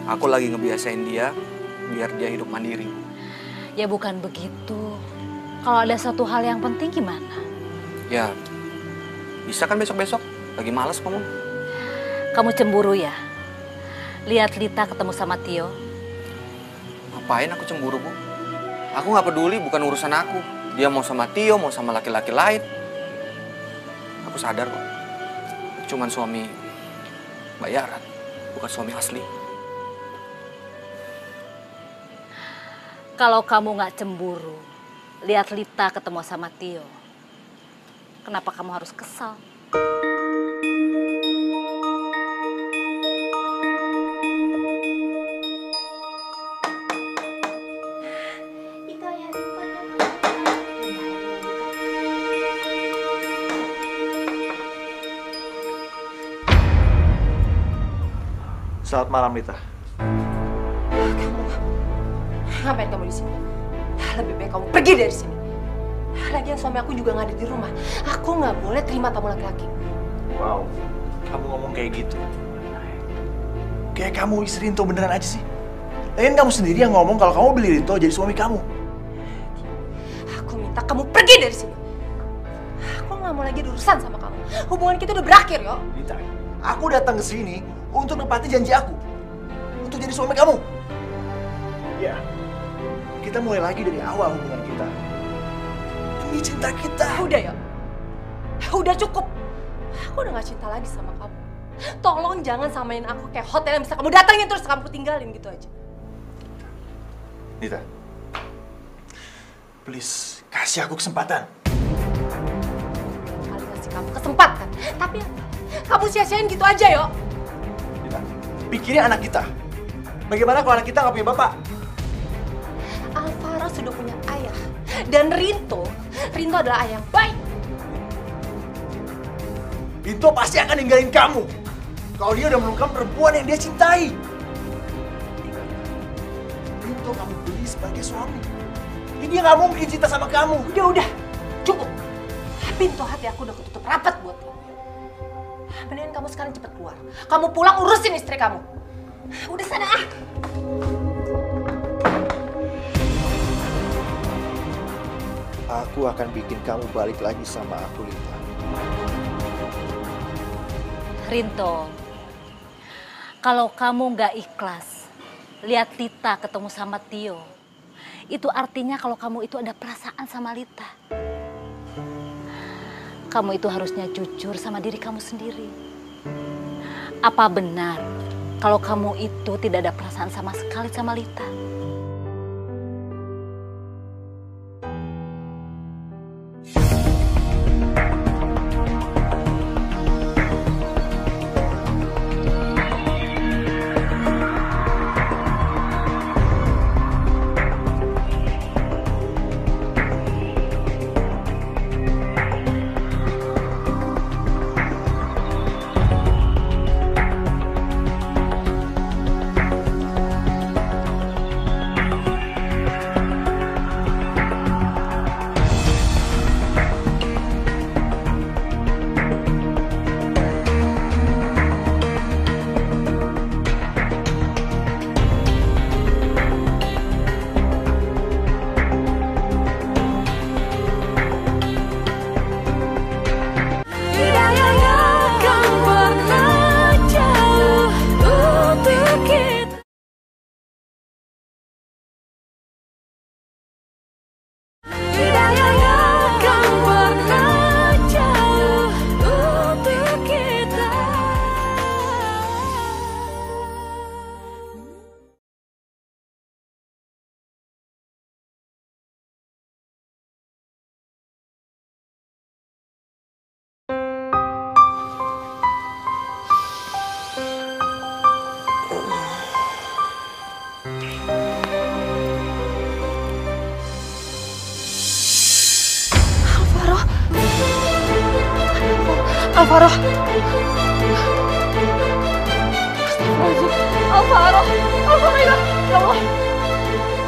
Aku lagi ngebiasain dia biar dia hidup mandiri. Ya bukan begitu. Kalau ada satu hal yang penting gimana? Ya, bisa kan besok-besok? Lagi males kamu. Kamu cemburu ya? Lihat Lita ketemu sama Tio. Ngapain aku cemburu, Bu? Aku nggak peduli, bukan urusan aku. Dia mau sama Tio, mau sama laki-laki lain. Aku sadar kok. Cuman suami bayaran, bukan suami asli. Kalau kamu nggak cemburu, lihat Lita ketemu sama Tio. Kenapa kamu harus kesal? Selamat malam, Rita. Ngapain kamu di sini? Lebih baik kamu pergi dari sini. Lagian suami aku juga nggak ada di rumah. Aku nggak boleh terima tamu laki-laki. Wow, kamu ngomong kayak gitu. Kayak kamu istri Rinto beneran aja sih. Lagian kamu sendiri yang ngomong kalau kamu beli Rinto jadi suami kamu. Aku minta kamu pergi dari sini. Aku nggak mau lagi berurusan sama kamu. Hubungan kita udah berakhir, yo. Rita, aku datang ke sini untuk nepati janji aku. Untuk jadi suami kamu. Ya, kita mulai lagi dari awal hubungan kita. Demi cinta kita. Udah ya, udah cukup. Aku udah gak cinta lagi sama kamu. Tolong jangan samain aku kayak hotel yang bisa kamu datangin terus kamu tinggalin gitu aja. Rita, please kasih aku kesempatan. Kali kasih kamu kesempatan. Tapi kamu sia-siain gitu aja, yo. Lita, pikirin anak kita. Bagaimana kalau anak kita nggak punya bapak? Alvaro sudah punya ayah. Dan Rinto adalah ayah yang baik. Rinto pasti akan ninggalin kamu. Kalau dia udah menemukan perempuan yang dia cintai. Rinto kamu beli sebagai suami. Ini dia nggak mungkin cinta sama kamu. Udah, cukup. Pintu hati aku udah ketutup rapat buat kamu. Mendingan kamu sekarang cepet keluar. Kamu pulang urusin istri kamu. Udah sana ah. Aku akan bikin kamu balik lagi sama aku, Lita. Rinto, kalau kamu nggak ikhlas lihat Lita ketemu sama Tio, itu artinya kalau kamu itu ada perasaan sama Lita. Kamu itu harusnya jujur sama diri kamu sendiri. Apa benar kalau kamu itu tidak ada perasaan sama sekali sama Lita? Alvaro. Alvaro ya Allah.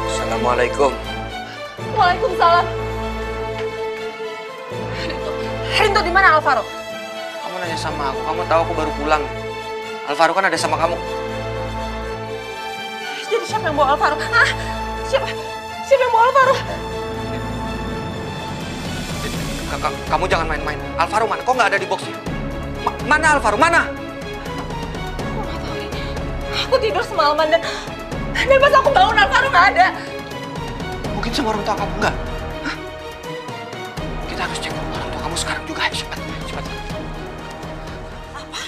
Assalamualaikum. Waalaikumsalam. Rinto di mana Alvaro? Kamu nanya sama aku, kamu tahu aku baru pulang. Alvaro kan ada sama kamu. Jadi siapa yang bawa Alvaro? Hah? Siapa yang bawa Alvaro? Kamu jangan main-main. Alvaro mana? Kok nggak ada di boxnya? Mana Alvaro? Mana? Aku nggak tahu nih. Aku tidur semalaman dan pas aku bangun Alvaro nggak ada. Mungkin sama orang tua kamu nggak? Hah? Kita harus cek orang tua kamu sekarang juga. Cepat. Apa?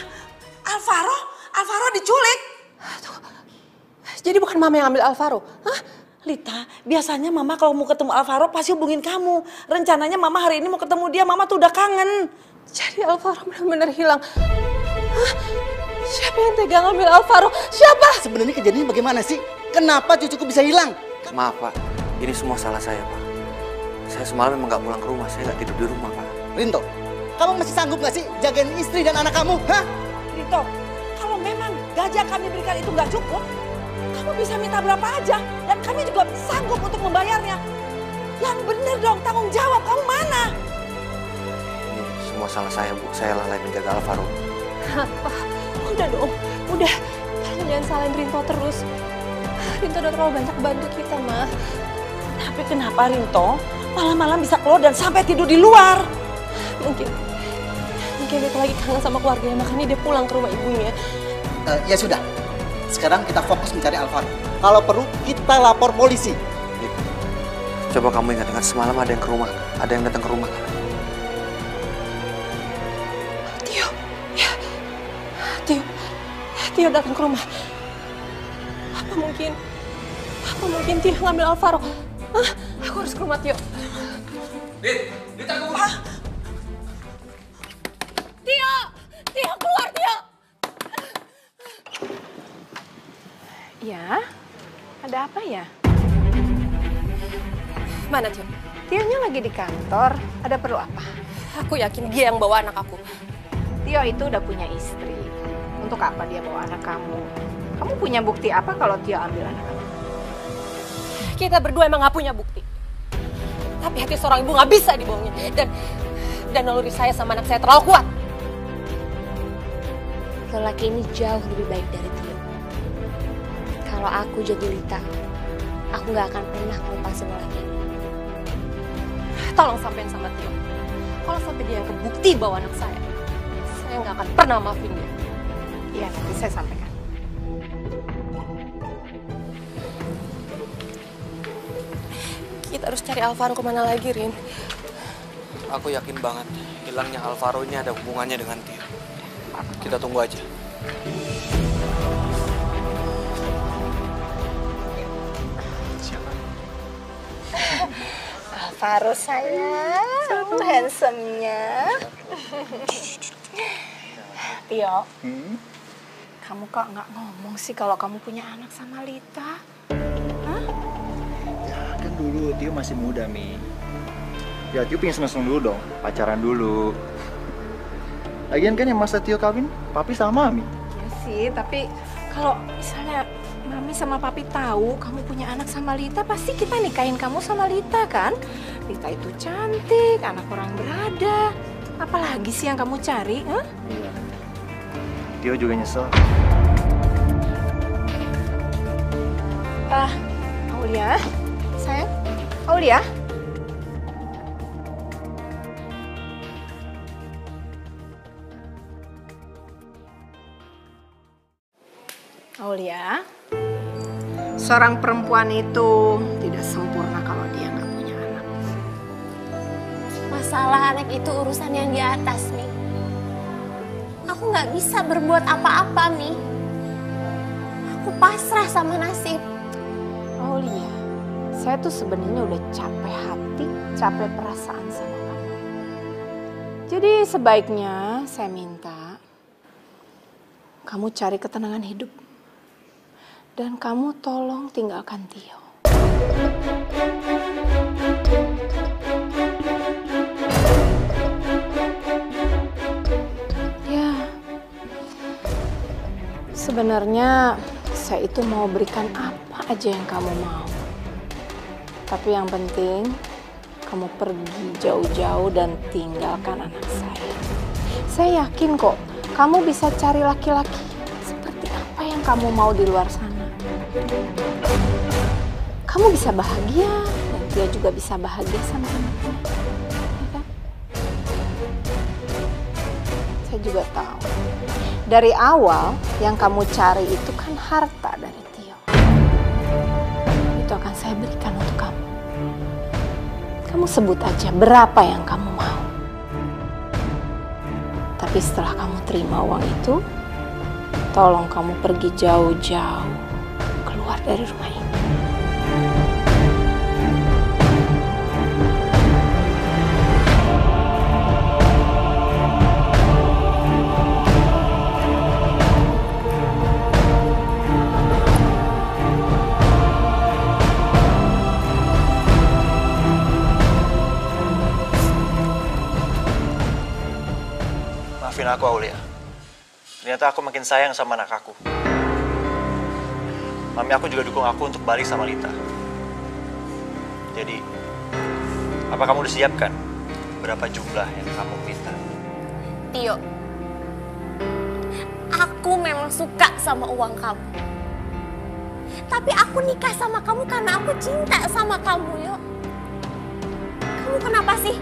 Alvaro diculik? Jadi bukan mama yang ambil Alvaro? Hah? Lita, biasanya mama kalau mau ketemu Alvaro pasti hubungin kamu. Rencananya mama hari ini mau ketemu dia, mama tuh udah kangen. Jadi Alvaro benar-benar hilang. Hah? Siapa yang tega ngambil Alvaro? Siapa? Sebenarnya kejadian bagaimana sih? Kenapa cucuku bisa hilang? Maaf Pak, ini semua salah saya Pak. Saya semalam memang nggak pulang ke rumah, saya nggak tidur di rumah Pak. Rinto, kamu masih sanggup nggak sih jagain istri dan anak kamu? Hah? Rinto, kalau memang gaji yang kami berikan itu nggak cukup, kamu bisa minta berapa aja dan kami juga sanggup untuk membayarnya. Yang bener dong, tanggung jawab, kamu mana? Ini semua salah saya Bu, saya lalai menjaga Alvaro. Apa? Udah dong, udah. Tolong jangan salahin Rinto terus. Rinto udah terlalu banyak bantu kita, Ma. Tapi kenapa Rinto malam-malam bisa keluar dan sampai tidur di luar? Mungkin Rinto lagi kangen sama keluarganya, makanya dia pulang ke rumah ibunya. Ya sudah, sekarang kita fokus mencari Alvaro. Kalau perlu kita lapor polisi. Coba kamu ingat-ingat semalam ada yang ke rumah, ada yang datang ke rumah. Tio datang ke rumah. Apa mungkin Tio ngambil Alvaro? Hah? Aku harus ke rumah Tio. Dit, tunggu. Tio, keluar, Tio! Ya, ada apa ya? Mana, Tio? Tionya lagi di kantor, ada perlu apa? Aku yakin dia yang bawa anak aku. Tio itu udah punya istri. Untuk apa dia bawa anak kamu? Kamu punya bukti apa kalau Tio ambil anak kamu? Kita berdua emang gak punya bukti. Tapi hati seorang ibu gak bisa dibohongin. Dan naluri saya sama anak saya terlalu kuat. Lelaki ini jauh lebih baik dari Tio. Kalau aku jadi Lita, aku gak akan pernah melupakan lelaki ini. Tolong sampein sama Tio. Kalau sampai dia yang kebukti bawa anak saya gak akan pernah maafin dia. Iya, nanti saya sampaikan. Kita harus cari Alvaro kemana lagi, Rin? Aku yakin banget hilangnya Alvaro ini ada hubungannya dengan Tio. Kita tunggu aja. Siapa? Alvaro sayang, handsome-nya. Tio, kamu kok nggak ngomong sih kalau kamu punya anak sama Lita? Hah? Ya kan dulu Tio masih muda, Mi. Ya Tio pengen seneng-seneng dulu dong, pacaran dulu. Lagian kan yang masa Tio kawin, papi sama Mami. Ya sih, tapi kalau misalnya Mami sama Papi tahu kamu punya anak sama Lita, pasti kita nikahin kamu sama Lita kan? Lita itu cantik, anak orang berada. Apalagi sih yang kamu cari? Huh? Iya. Tio juga nyesel. Aulia, sayang, Aulia. Aulia, seorang perempuan itu tidak sempurna kalau dia nggak punya anak. Masalah anak itu urusan yang di atas, Mi. Aku nggak bisa berbuat apa-apa, Mi. Aku pasrah sama nasib. Aulia, saya tuh sebenarnya udah capek hati, capek perasaan sama kamu. Jadi sebaiknya saya minta kamu cari ketenangan hidup. Dan kamu tolong tinggalkan Tio. Ya, sebenarnya saya itu mau berikan apa aja yang kamu mau. Tapi yang penting, kamu pergi jauh-jauh dan tinggalkan anak saya. Saya yakin kok, kamu bisa cari laki-laki seperti apa yang kamu mau di luar sana. Kamu bisa bahagia dan dia juga bisa bahagia sama anaknya, ya kan? Saya juga tahu dari awal yang kamu cari itu kan harta dari Tio. Itu akan saya berikan untuk kamu. Kamu sebut aja berapa yang kamu mau. Tapi setelah kamu terima uang itu, tolong kamu pergi jauh-jauh keluar dari rumah ini. Maafin aku, Aulia. Ternyata aku makin sayang sama anak aku. Mami aku juga dukung aku untuk balik sama Lita. Jadi, apa kamu udah siapkan berapa jumlah yang kamu minta? Tio, aku memang suka sama uang kamu. Tapi aku nikah sama kamu karena aku cinta sama kamu, Yo. Kamu kenapa sih?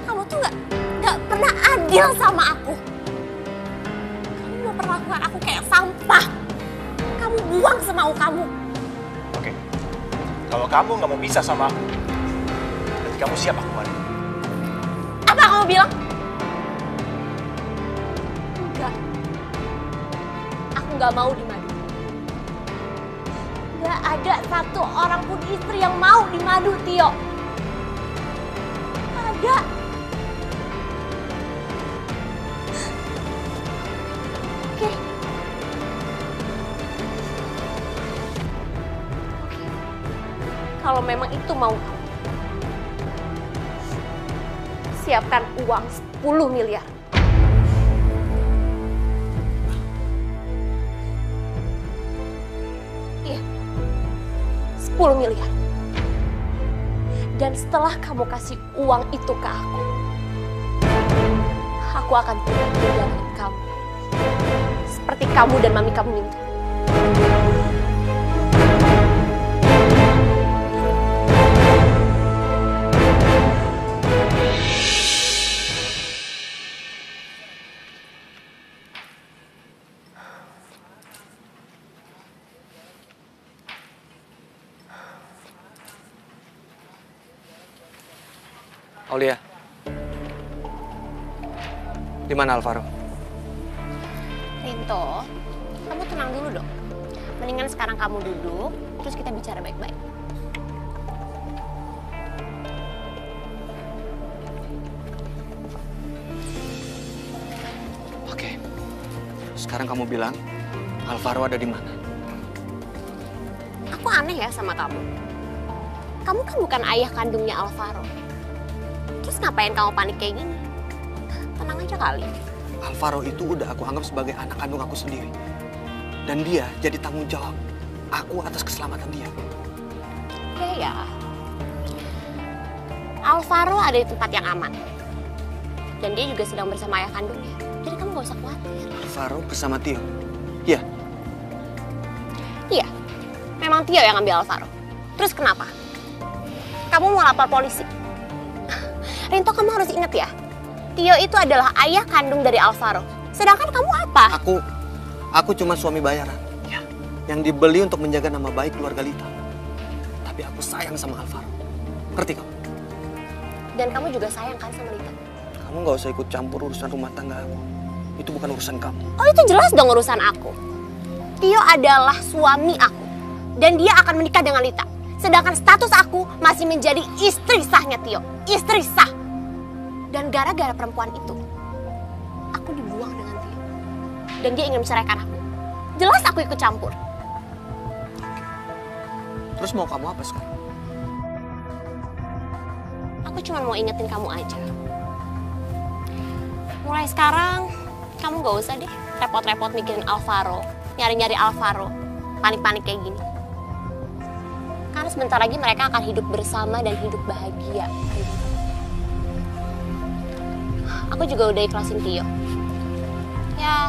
Kamu tuh gak pernah adil sama aku. Kamu memperlakukan aku kayak sampah. Kamu buang semau kamu. Oke, kalau kamu nggak mau pisah sama aku, berarti kamu siap aku mandi. Apa kamu bilang? Enggak. Aku nggak mau dimadu. Nggak ada satu orang pun istri yang mau dimadu, Tio. Nggak ada. Kalau memang itu mau kamu, siapkan uang 10 miliar. Iya, 10 miliar. Dan setelah kamu kasih uang itu ke aku akan tidak meninggalkan kamu. Seperti kamu dan mami kamu minta. Aulia, di mana Alvaro? Rinto, kamu tenang dulu dong. Mendingan sekarang kamu duduk, terus kita bicara baik-baik. Oke, sekarang kamu bilang Alvaro ada di mana? Aku aneh ya sama kamu. Kamu kan bukan ayah kandungnya Alvaro. Terus ngapain kamu panik kayak gini? Tenang aja kali. Alvaro itu udah aku anggap sebagai anak kandung aku sendiri. Dan dia jadi tanggung jawab aku atas keselamatan dia. Ya. Alvaro ada di tempat yang aman. Dan dia juga sedang bersama ayah kandungnya. Jadi kamu gak usah khawatir. Alvaro bersama Tio? Iya? Iya. Memang Tio yang ambil Alvaro. Terus kenapa? Kamu mau lapor polisi? Rinto, kamu harus ingat ya. Tio itu adalah ayah kandung dari Alvaro. Sedangkan kamu apa? Aku cuma suami bayaran. Ya. Yang dibeli untuk menjaga nama baik keluarga Lita. Tapi aku sayang sama Alvaro. Ngerti kamu? Dan kamu juga sayang kan sama Lita? Kamu gak usah ikut campur urusan rumah tangga aku. Itu bukan urusan kamu. Oh, itu jelas dong urusan aku. Tio adalah suami aku. Dan dia akan menikah dengan Lita. Sedangkan status aku masih menjadi istri sahnya Tio. Istri sah. Dan gara-gara perempuan itu, aku dibuang dengan Tio. Dan dia ingin menceraikan aku. Jelas aku ikut campur. Terus mau kamu apa sekarang? Aku cuma mau ingetin kamu aja. Mulai sekarang, kamu gak usah deh repot-repot mikirin Alvaro. Nyari-nyari Alvaro. Panik-panik kayak gini. Karena sebentar lagi mereka akan hidup bersama dan hidup bahagia. Aku juga udah ikhlasin Tio. Ya,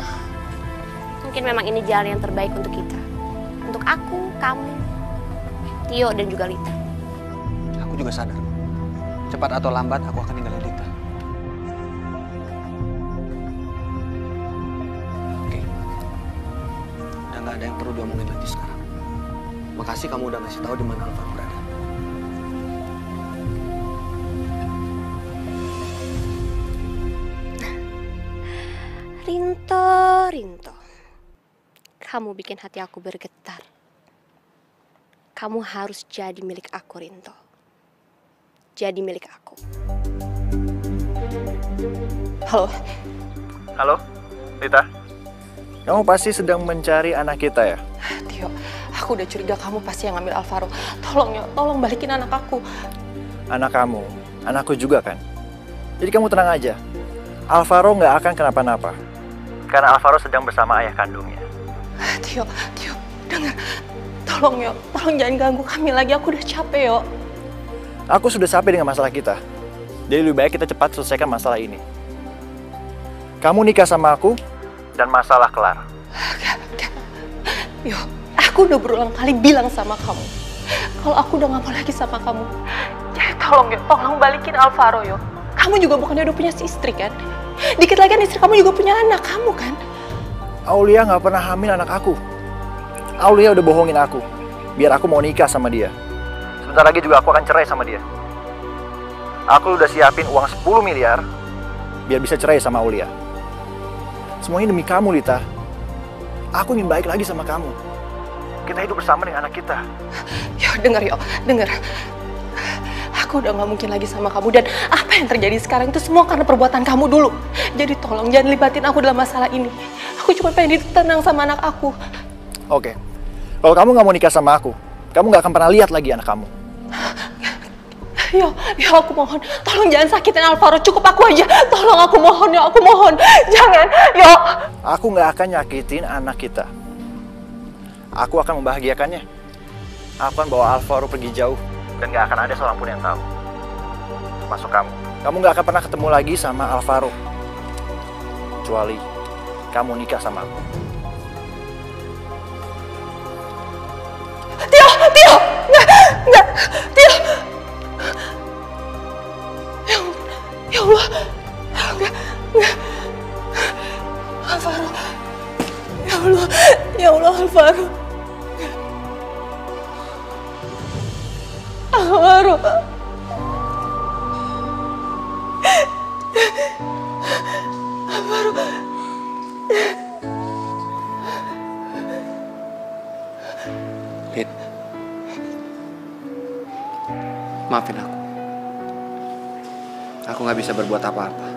mungkin memang ini jalan yang terbaik untuk kita. Untuk aku, kamu, Tio, dan juga Lita. Aku juga sadar. Cepat atau lambat aku akan ninggalin Lita. Oke. Udah gak ada yang perlu diomongin lagi sekarang. Makasih kamu udah ngasih tahu di mana Alvaro berada. Rinto. Kamu bikin hati aku bergetar. Kamu harus jadi milik aku, Rinto. Jadi milik aku. Halo, Lita. Kamu pasti sedang mencari anak kita ya? Tio, aku udah curiga kamu pasti yang ngambil Alvaro. Tolong balikin anak aku. Anak kamu, anakku juga kan? Jadi kamu tenang aja. Alvaro nggak akan kenapa-napa. Karena Alvaro sedang bersama ayah kandungnya. Tio, dengar. Tolong jangan ganggu kami lagi. Aku udah capek, yo. Aku sudah capek dengan masalah kita. Jadi lebih baik kita cepat selesaikan masalah ini. Kamu nikah sama aku, dan masalah kelar. Gak. Yo, aku udah berulang kali bilang sama kamu. Kalau aku udah gak mau lagi sama kamu. Jadi tolong balikin Alvaro, yo. Kamu juga bukannya udah punya istri kan? Dikit lagi kan istri kamu juga punya anak kamu kan? Aulia gak pernah hamil anak aku. Aulia udah bohongin aku. Biar aku mau nikah sama dia. Sebentar lagi juga aku akan cerai sama dia. Aku udah siapin uang 10 miliar. Biar bisa cerai sama Aulia. Semuanya demi kamu, Lita. Aku ingin baik lagi sama kamu. Kita hidup bersama dengan anak kita. Yo, denger. Aku udah gak mungkin lagi sama kamu. Dan apa yang terjadi sekarang itu semua karena perbuatan kamu dulu. Jadi tolong jangan libatin aku dalam masalah ini. Aku cuma pengen tenang sama anak aku. Oke. Kalau kamu gak mau nikah sama aku, kamu gak akan pernah lihat lagi anak kamu. Yo, aku mohon, tolong jangan sakitin Alvaro, cukup aku aja. Tolong, aku mohon, yo, aku mohon. Jangan, yo. Aku nggak akan nyakitin anak kita. Aku akan membahagiakannya. Aku akan bawa Alvaro pergi jauh. Dan nggak akan ada seorang pun yang tahu. Masuk kamu. Kamu nggak akan pernah ketemu lagi sama Alvaro. Kecuali kamu nikah sama aku. Tio! Nggak, Tio! Ya Allah, enggak. Alvaro. Ya Allah, Alvaro. Alvaro. Lid, maafin aku. Aku nggak bisa berbuat apa-apa.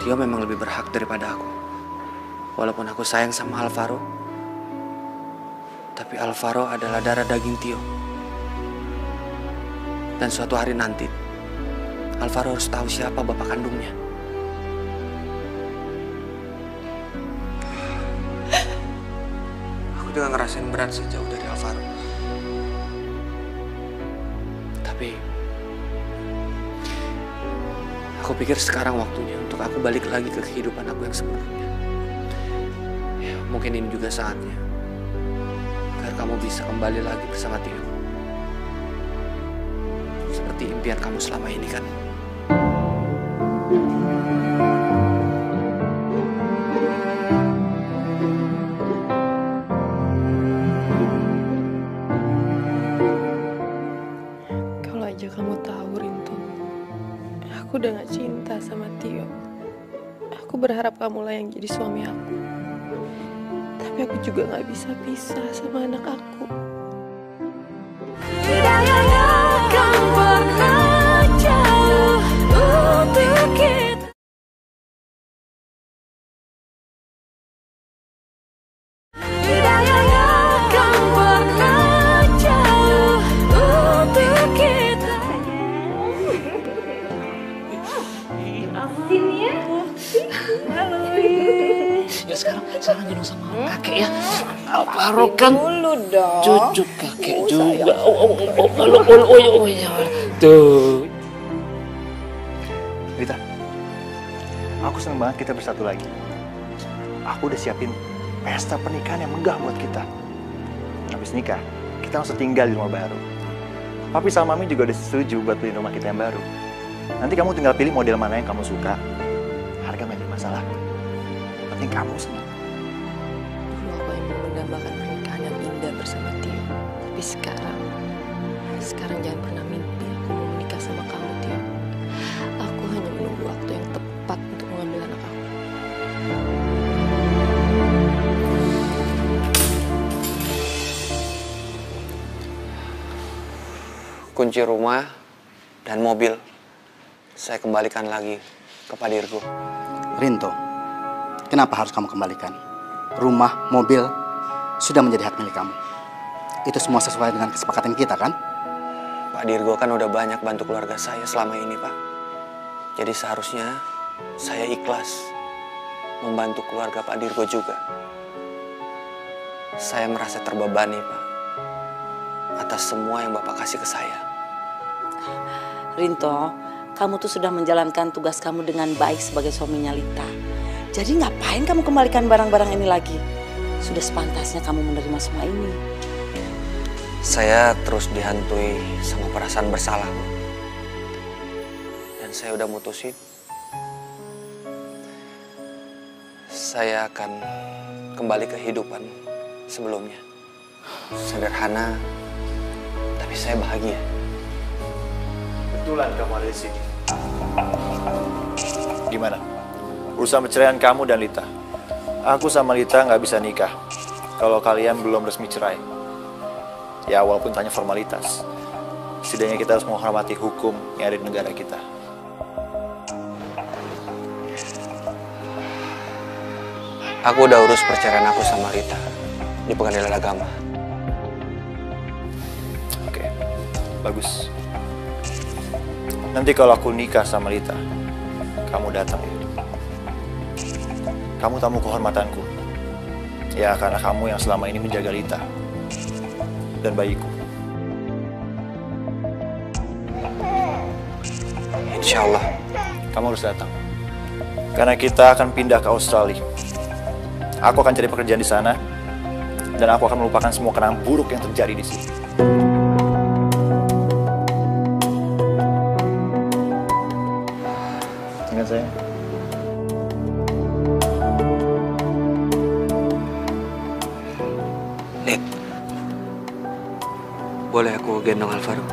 Tio memang lebih berhak daripada aku. Walaupun aku sayang sama Alvaro, tapi Alvaro adalah darah daging Tio. Dan suatu hari nanti, Alvaro harus tahu siapa bapak kandungnya. Aku juga ngerasain berat sih jauh dari Alvaro. Tapi aku pikir sekarang waktunya untuk aku balik lagi ke kehidupan aku yang sebelumnya. Ya, mungkin ini juga saatnya agar kamu bisa kembali lagi bersama Tio. Seperti impian kamu selama ini kan. Kalau aja kamu tahu, Rinto, aku udah gak cinta sama Tio. Aku berharap kamulah yang jadi suami aku. Tapi aku juga gak bisa pisah sama anak aku. Tidak yang akan pernah jauh untuk kita. Tidak yang akan pernah jauh untuk kita. Asin ya. Halo. Ya sekarang gendong sama kakek ya. Alvaro kan dulu dong. cucu kakek juga. Oh ya. Tuh. Rita, aku seneng banget kita bersatu lagi. Aku udah siapin pesta pernikahan yang megah buat kita. Habis nikah, kita langsung tinggal di rumah baru. Papi sama Mami juga udah setuju buat beli rumah kita yang baru. Nanti kamu tinggal pilih model mana yang kamu suka. Harga nggak jadi masalah. Penting kamu senang. Dulu aku yang mendambakan pernikahan yang indah bersama Tio. Tapi sekarang jangan pernah mimpi aku mau menikah sama kamu, Tio. Aku hanya menunggu waktu yang tepat untuk mengambil anak aku. Kunci rumah dan mobil saya kembalikan lagi ke Pak Dirgo. Rinto, kenapa harus kamu kembalikan? Rumah, mobil, sudah menjadi hak milik kamu. Itu semua sesuai dengan kesepakatan kita, kan? Pak Dirgo kan udah banyak bantu keluarga saya selama ini, Pak. Jadi seharusnya saya ikhlas membantu keluarga Pak Dirgo juga. Saya merasa terbebani, Pak, atas semua yang Bapak kasih ke saya. Rinto, kamu tuh sudah menjalankan tugas kamu dengan baik sebagai suaminya Lita. Jadi ngapain kamu kembalikan barang-barang ini lagi? Sudah sepantasnya kamu menerima semua ini. Saya terus dihantui sama perasaan bersalah, Bu. Dan saya udah mutusin. Saya akan kembali ke kehidupan sebelumnya. Sederhana, tapi saya bahagia. Kebetulan kamu ada di sini. Gimana? Urusan perceraian kamu dan Lita. Aku sama Lita nggak bisa nikah kalau kalian belum resmi cerai. Ya walaupun tanya formalitas. Setidaknya kita harus menghormati hukum yang ada di negara kita. Aku udah urus perceraian aku sama Lita di Pengadilan Agama. Oke. Bagus. Nanti kalau aku nikah sama Lita, kamu datang ya. Kamu tamu kehormatanku. Ya, karena kamu yang selama ini menjaga Lita dan bayiku. Insya Allah. Kamu harus datang. Karena kita akan pindah ke Australia. Aku akan cari pekerjaan di sana. Dan aku akan melupakan semua kenangan buruk yang terjadi di sini. Ingat saya. Lit, boleh aku gendong Alvaro?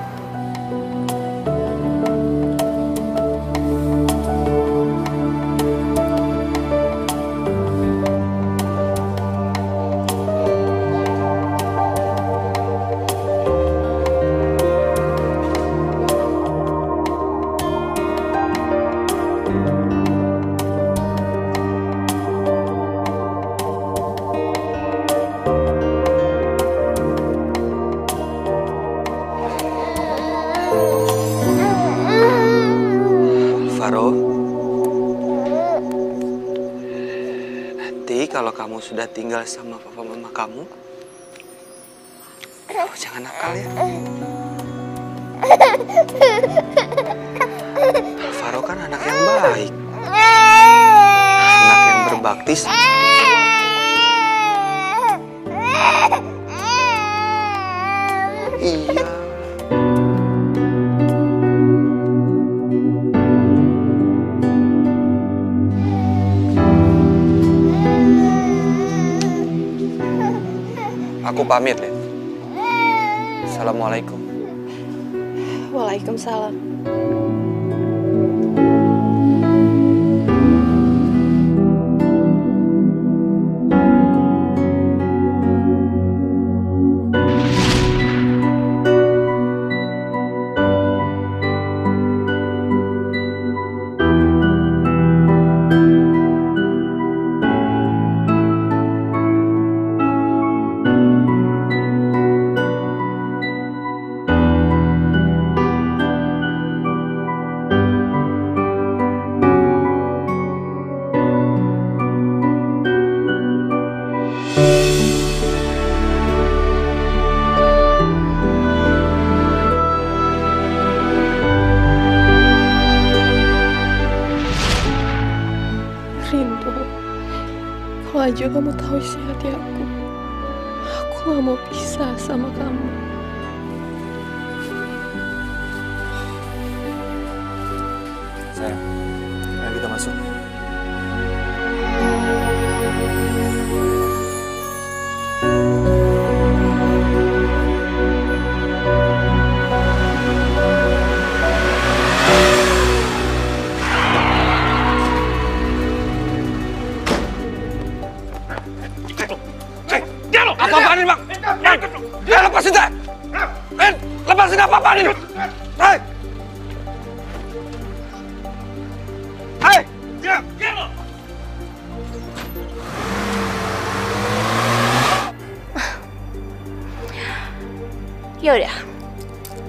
Kalau kamu sudah tinggal sama papa mama kamu, jangan nakal ya. Alvaro kan anak yang baik, anak yang berbakti. Iya. Aku pamit, Lid. Assalamualaikum. Waalaikumsalam. Kalau aja kamu tahu isi hati aku gak mau pisah sama kamu. Sayang, ayo kita masuk. Apa-apaan ini, Bang? Lepasin saya! Lepasin apa-apaan ini? Hei! Hei! Yaudah,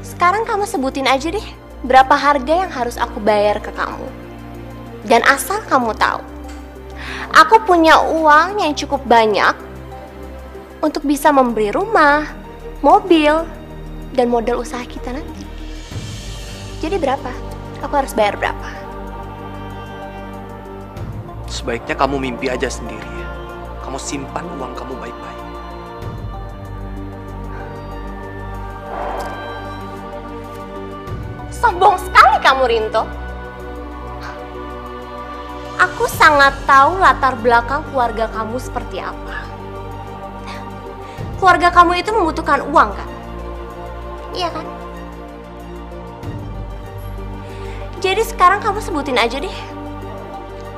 sekarang kamu sebutin aja deh berapa harga yang harus aku bayar ke kamu. Dan asal kamu tahu, aku punya uang yang cukup banyak untuk bisa membeli rumah, mobil, dan modal usaha kita nanti. Jadi berapa? Aku harus bayar berapa? Sebaiknya kamu mimpi aja sendiri ya. Kamu simpan uang kamu baik-baik. Sombong sekali kamu, Rinto. Aku sangat tahu latar belakang keluarga kamu seperti apa. Keluarga kamu itu membutuhkan uang, kan? Iya kan? Jadi sekarang kamu sebutin aja deh,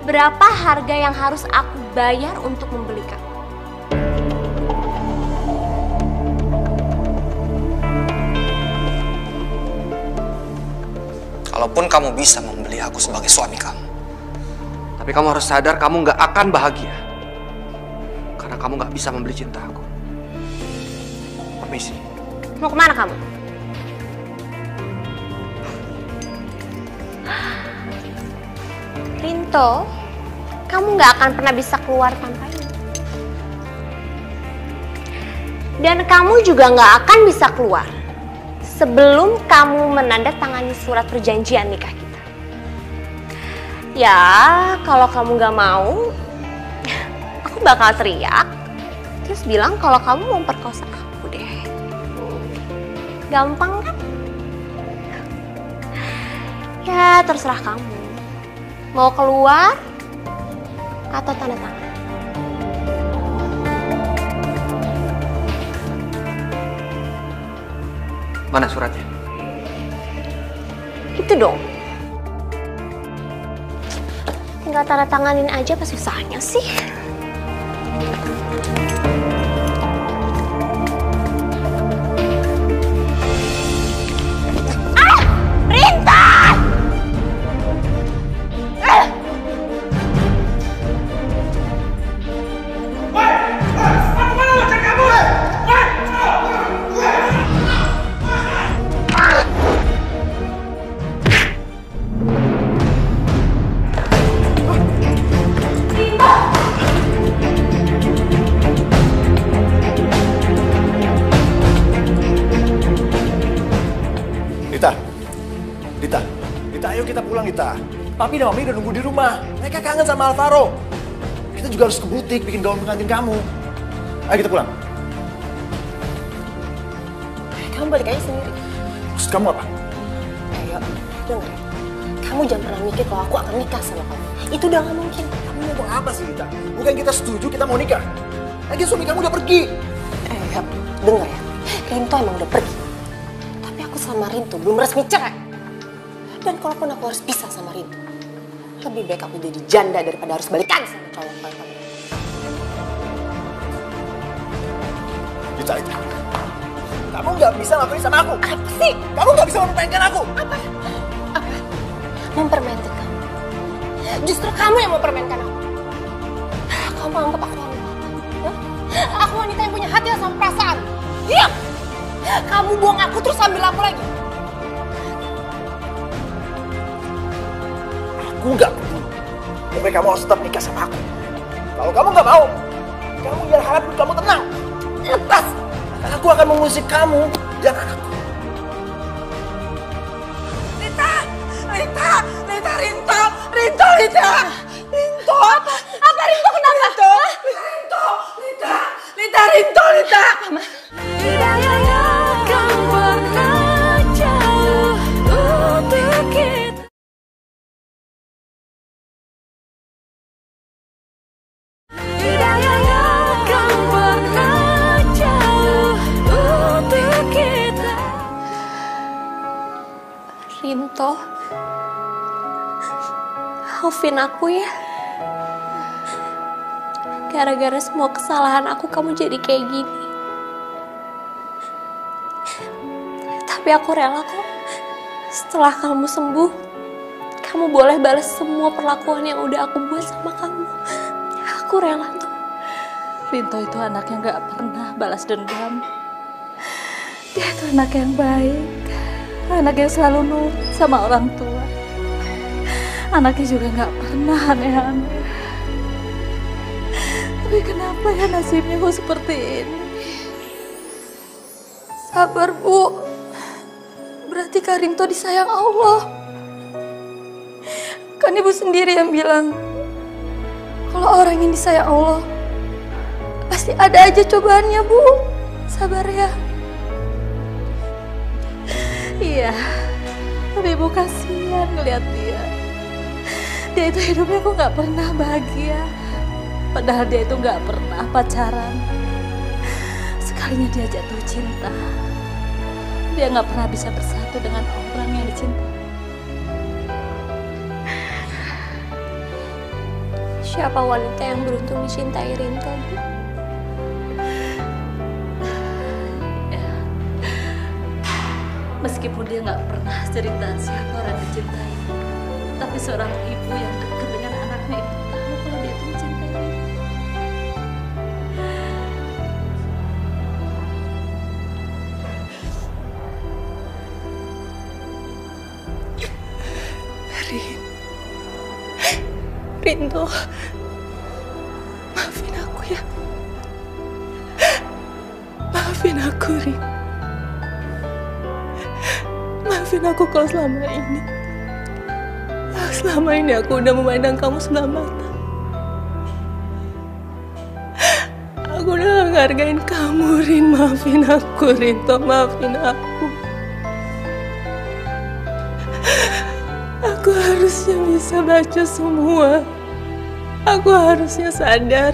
berapa harga yang harus aku bayar untuk membeli kamu? Kalaupun kamu bisa membeli aku sebagai suami kamu, tapi kamu harus sadar kamu nggak akan bahagia. Karena kamu nggak bisa membeli cinta aku. Permisi. Mau kemana kamu? Rinto, kamu nggak akan pernah bisa keluar tanpa ini. Dan kamu juga nggak akan bisa keluar sebelum kamu menandatangani surat perjanjian nikah kita. Ya, kalau kamu nggak mau, aku bakal teriak, terus bilang kalau kamu mau memperkosa aku deh. Gampang kan? Ya, terserah kamu. Mau keluar atau tanda tangan? Mana suratnya? Itu dong. Tinggal tanda tanganin aja, apa susahnya sih? Lita, ayo kita pulang, Lita. Papi dan Mami udah nunggu di rumah. Mereka kangen sama Alvaro. Kita juga harus ke butik bikin gaun pengantin kamu. Ayo kita pulang. Kamu balik aja sendiri. Maksud kamu apa? Ayo, denger. Kamu jangan pernah mikir kalau aku akan nikah sama kamu. Itu udah gak mungkin. Kamu ngomong apa sih, Lita? Bukan kita setuju kita mau nikah. Lagi suami kamu udah pergi. Dengar ya. Rinto emang udah pergi. Tapi aku sama Rinto belum resmi cerai. Dan kalaupun aku harus pisah sama Rinto, lebih baik aku jadi janda daripada harus balikan sama cowok kayak kamu. Lita, kamu nggak bisa ngapain sama aku. Apa sih? Kamu nggak bisa mempermainkan aku. Apa? Mempermainkan kamu? Justru kamu yang mempermainkan aku. Kamu anggap aku wanita? Aku wanita yang punya hati sama perasaan. Diam! Kamu buang aku terus ambil aku lagi. Aku nggak peduli. Tapi kamu harus tetap nikah sama aku. Kalau kamu nggak mau, kamu jangan harap kamu tenang. Lepas. Aku akan mengusik kamu dan anakku. Lita, Rinto. Apa Rinto kenapa? Lita. Tidak akan pernah jauh untuk kita. Tidak akan pernah jauh untuk kita. Rinto, maafin aku ya. Gara-gara semua kesalahan aku, kamu jadi kayak gini. Tapi aku rela kok. Setelah kamu sembuh, kamu boleh balas semua perlakuan yang udah aku buat sama kamu. Aku rela tuh. Rinto itu anak yang gak pernah balas dendam. Dia itu anak yang baik. Anak yang selalu nurut sama orang tua. Anaknya juga gak pernah aneh-aneh. Tapi kenapa ya nasibnya kok seperti ini? Sabar, Bu. Berarti Kak Rinto disayang Allah. Kan Ibu sendiri yang bilang, kalau orang yang disayang Allah, pasti ada aja cobaannya, Bu. Sabar ya. Iya, tapi Ibu kasihan ngeliat dia. Dia itu hidupnya kok gak pernah bahagia. Padahal dia itu gak pernah pacaran. Sekalinya dia jatuh cinta, dia gak pernah bisa bersatu dengan orang yang dicintai. Siapa wanita yang beruntung dicintai Rinto, Bu? Ya. Meskipun dia gak pernah cerita siapa orang yang dicintai, tapi seorang ibu yang dekat dengan anaknya itu tahu kalau dia itu mencintai. Rinto, maafin aku ya. Maafin aku, Rin. Maafin aku kalau selama ini aku udah memandang kamu sebelah mata. Aku udah gak ngargain kamu, Rin. Maafin aku, Rinto. Maafin aku. Aku harusnya bisa baca semua. Aku harusnya sadar.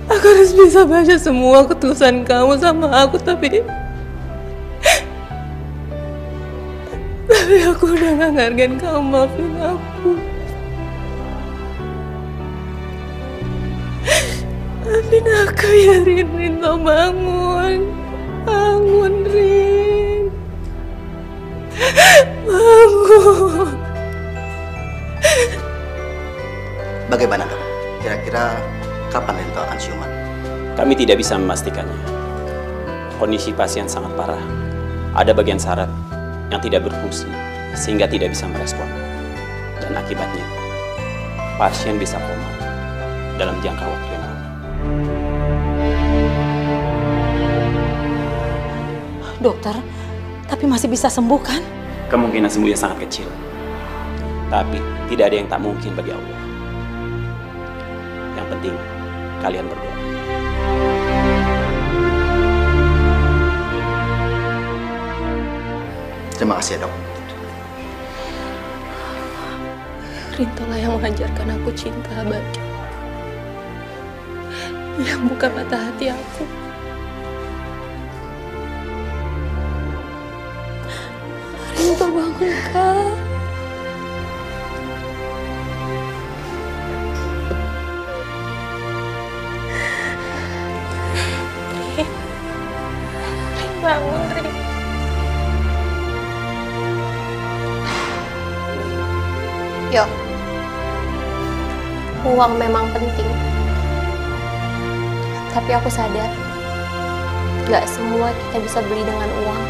Aku harus bisa baca semua ketulusan kamu sama aku, tapi aku udah gak ngargain kamu. Maafin aku. Maafin aku ya, Rin. Rinto, bangun. Bangun, Rin. Bangun. Bagaimana, Dok? Kira-kira kapan Rinto akan siuman? Kami tidak bisa memastikannya. Kondisi pasien sangat parah. Ada bagian saraf yang tidak berfungsi sehingga tidak bisa merespon. Dan akibatnya, pasien bisa koma dalam jangka waktu yang lama. Dokter, tapi masih bisa sembuh kan? Kemungkinan sembuhnya sangat kecil. Tapi tidak ada yang tak mungkin bagi Allah. Yang penting, kalian berdoa. Terima kasih ya, Dok. Rinto lah yang mengajarkan aku cinta abadi. Yang buka mata hati aku. Rinto, bangun, Kak. Rin, bangun, Rin. Yo, uang memang penting. Tapi aku sadar, gak semua kita bisa beli dengan uang.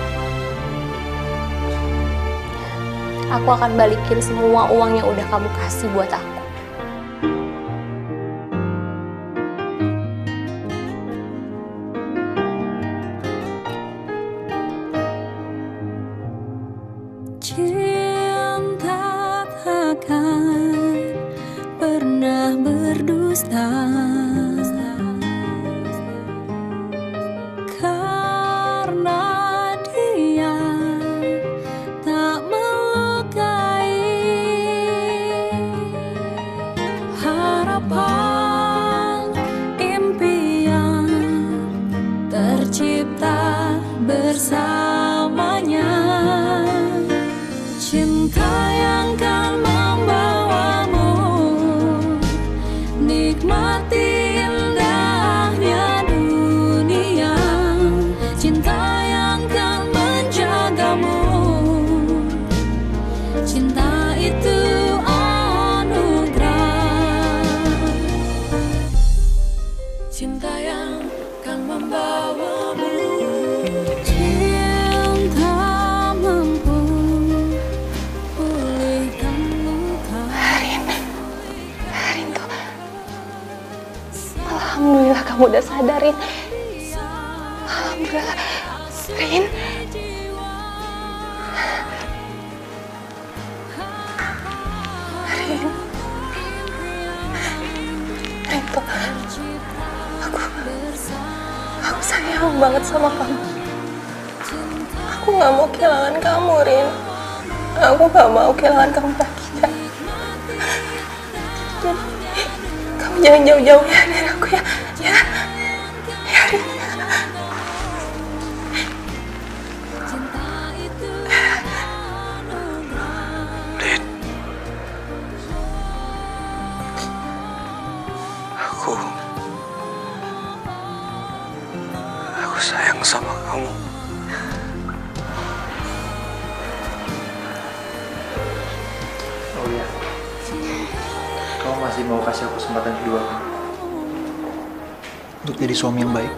Aku akan balikin semua uang yang udah kamu kasih buat aku. Cinta takkan pernah berdusta, karena dia tak melukai. Harapan impian tercipta bersamanya. Cinta yang kan membawamu nikmati indahnya dunia. Cinta yang kan menjagamu. Cinta itu anugerah. Cinta yang kan membawamu. Cinta mampu Alhamdulillah kamu udah sadarin. Alhamdulillah. Rin. Rin. Rinto. Aku sayang banget sama kamu. Aku gak mau kehilangan kamu, Rin. Aku gak mau kehilangan kamu lagi. Kamu jangan jauh-jauh ya dari aku ya. Ya. Ya, Rin. Rin. Aku sayang sama kamu. Oh iya. Kamu masih mau kasih aku kesempatan kedua kan? Untuk jadi suami yang baik.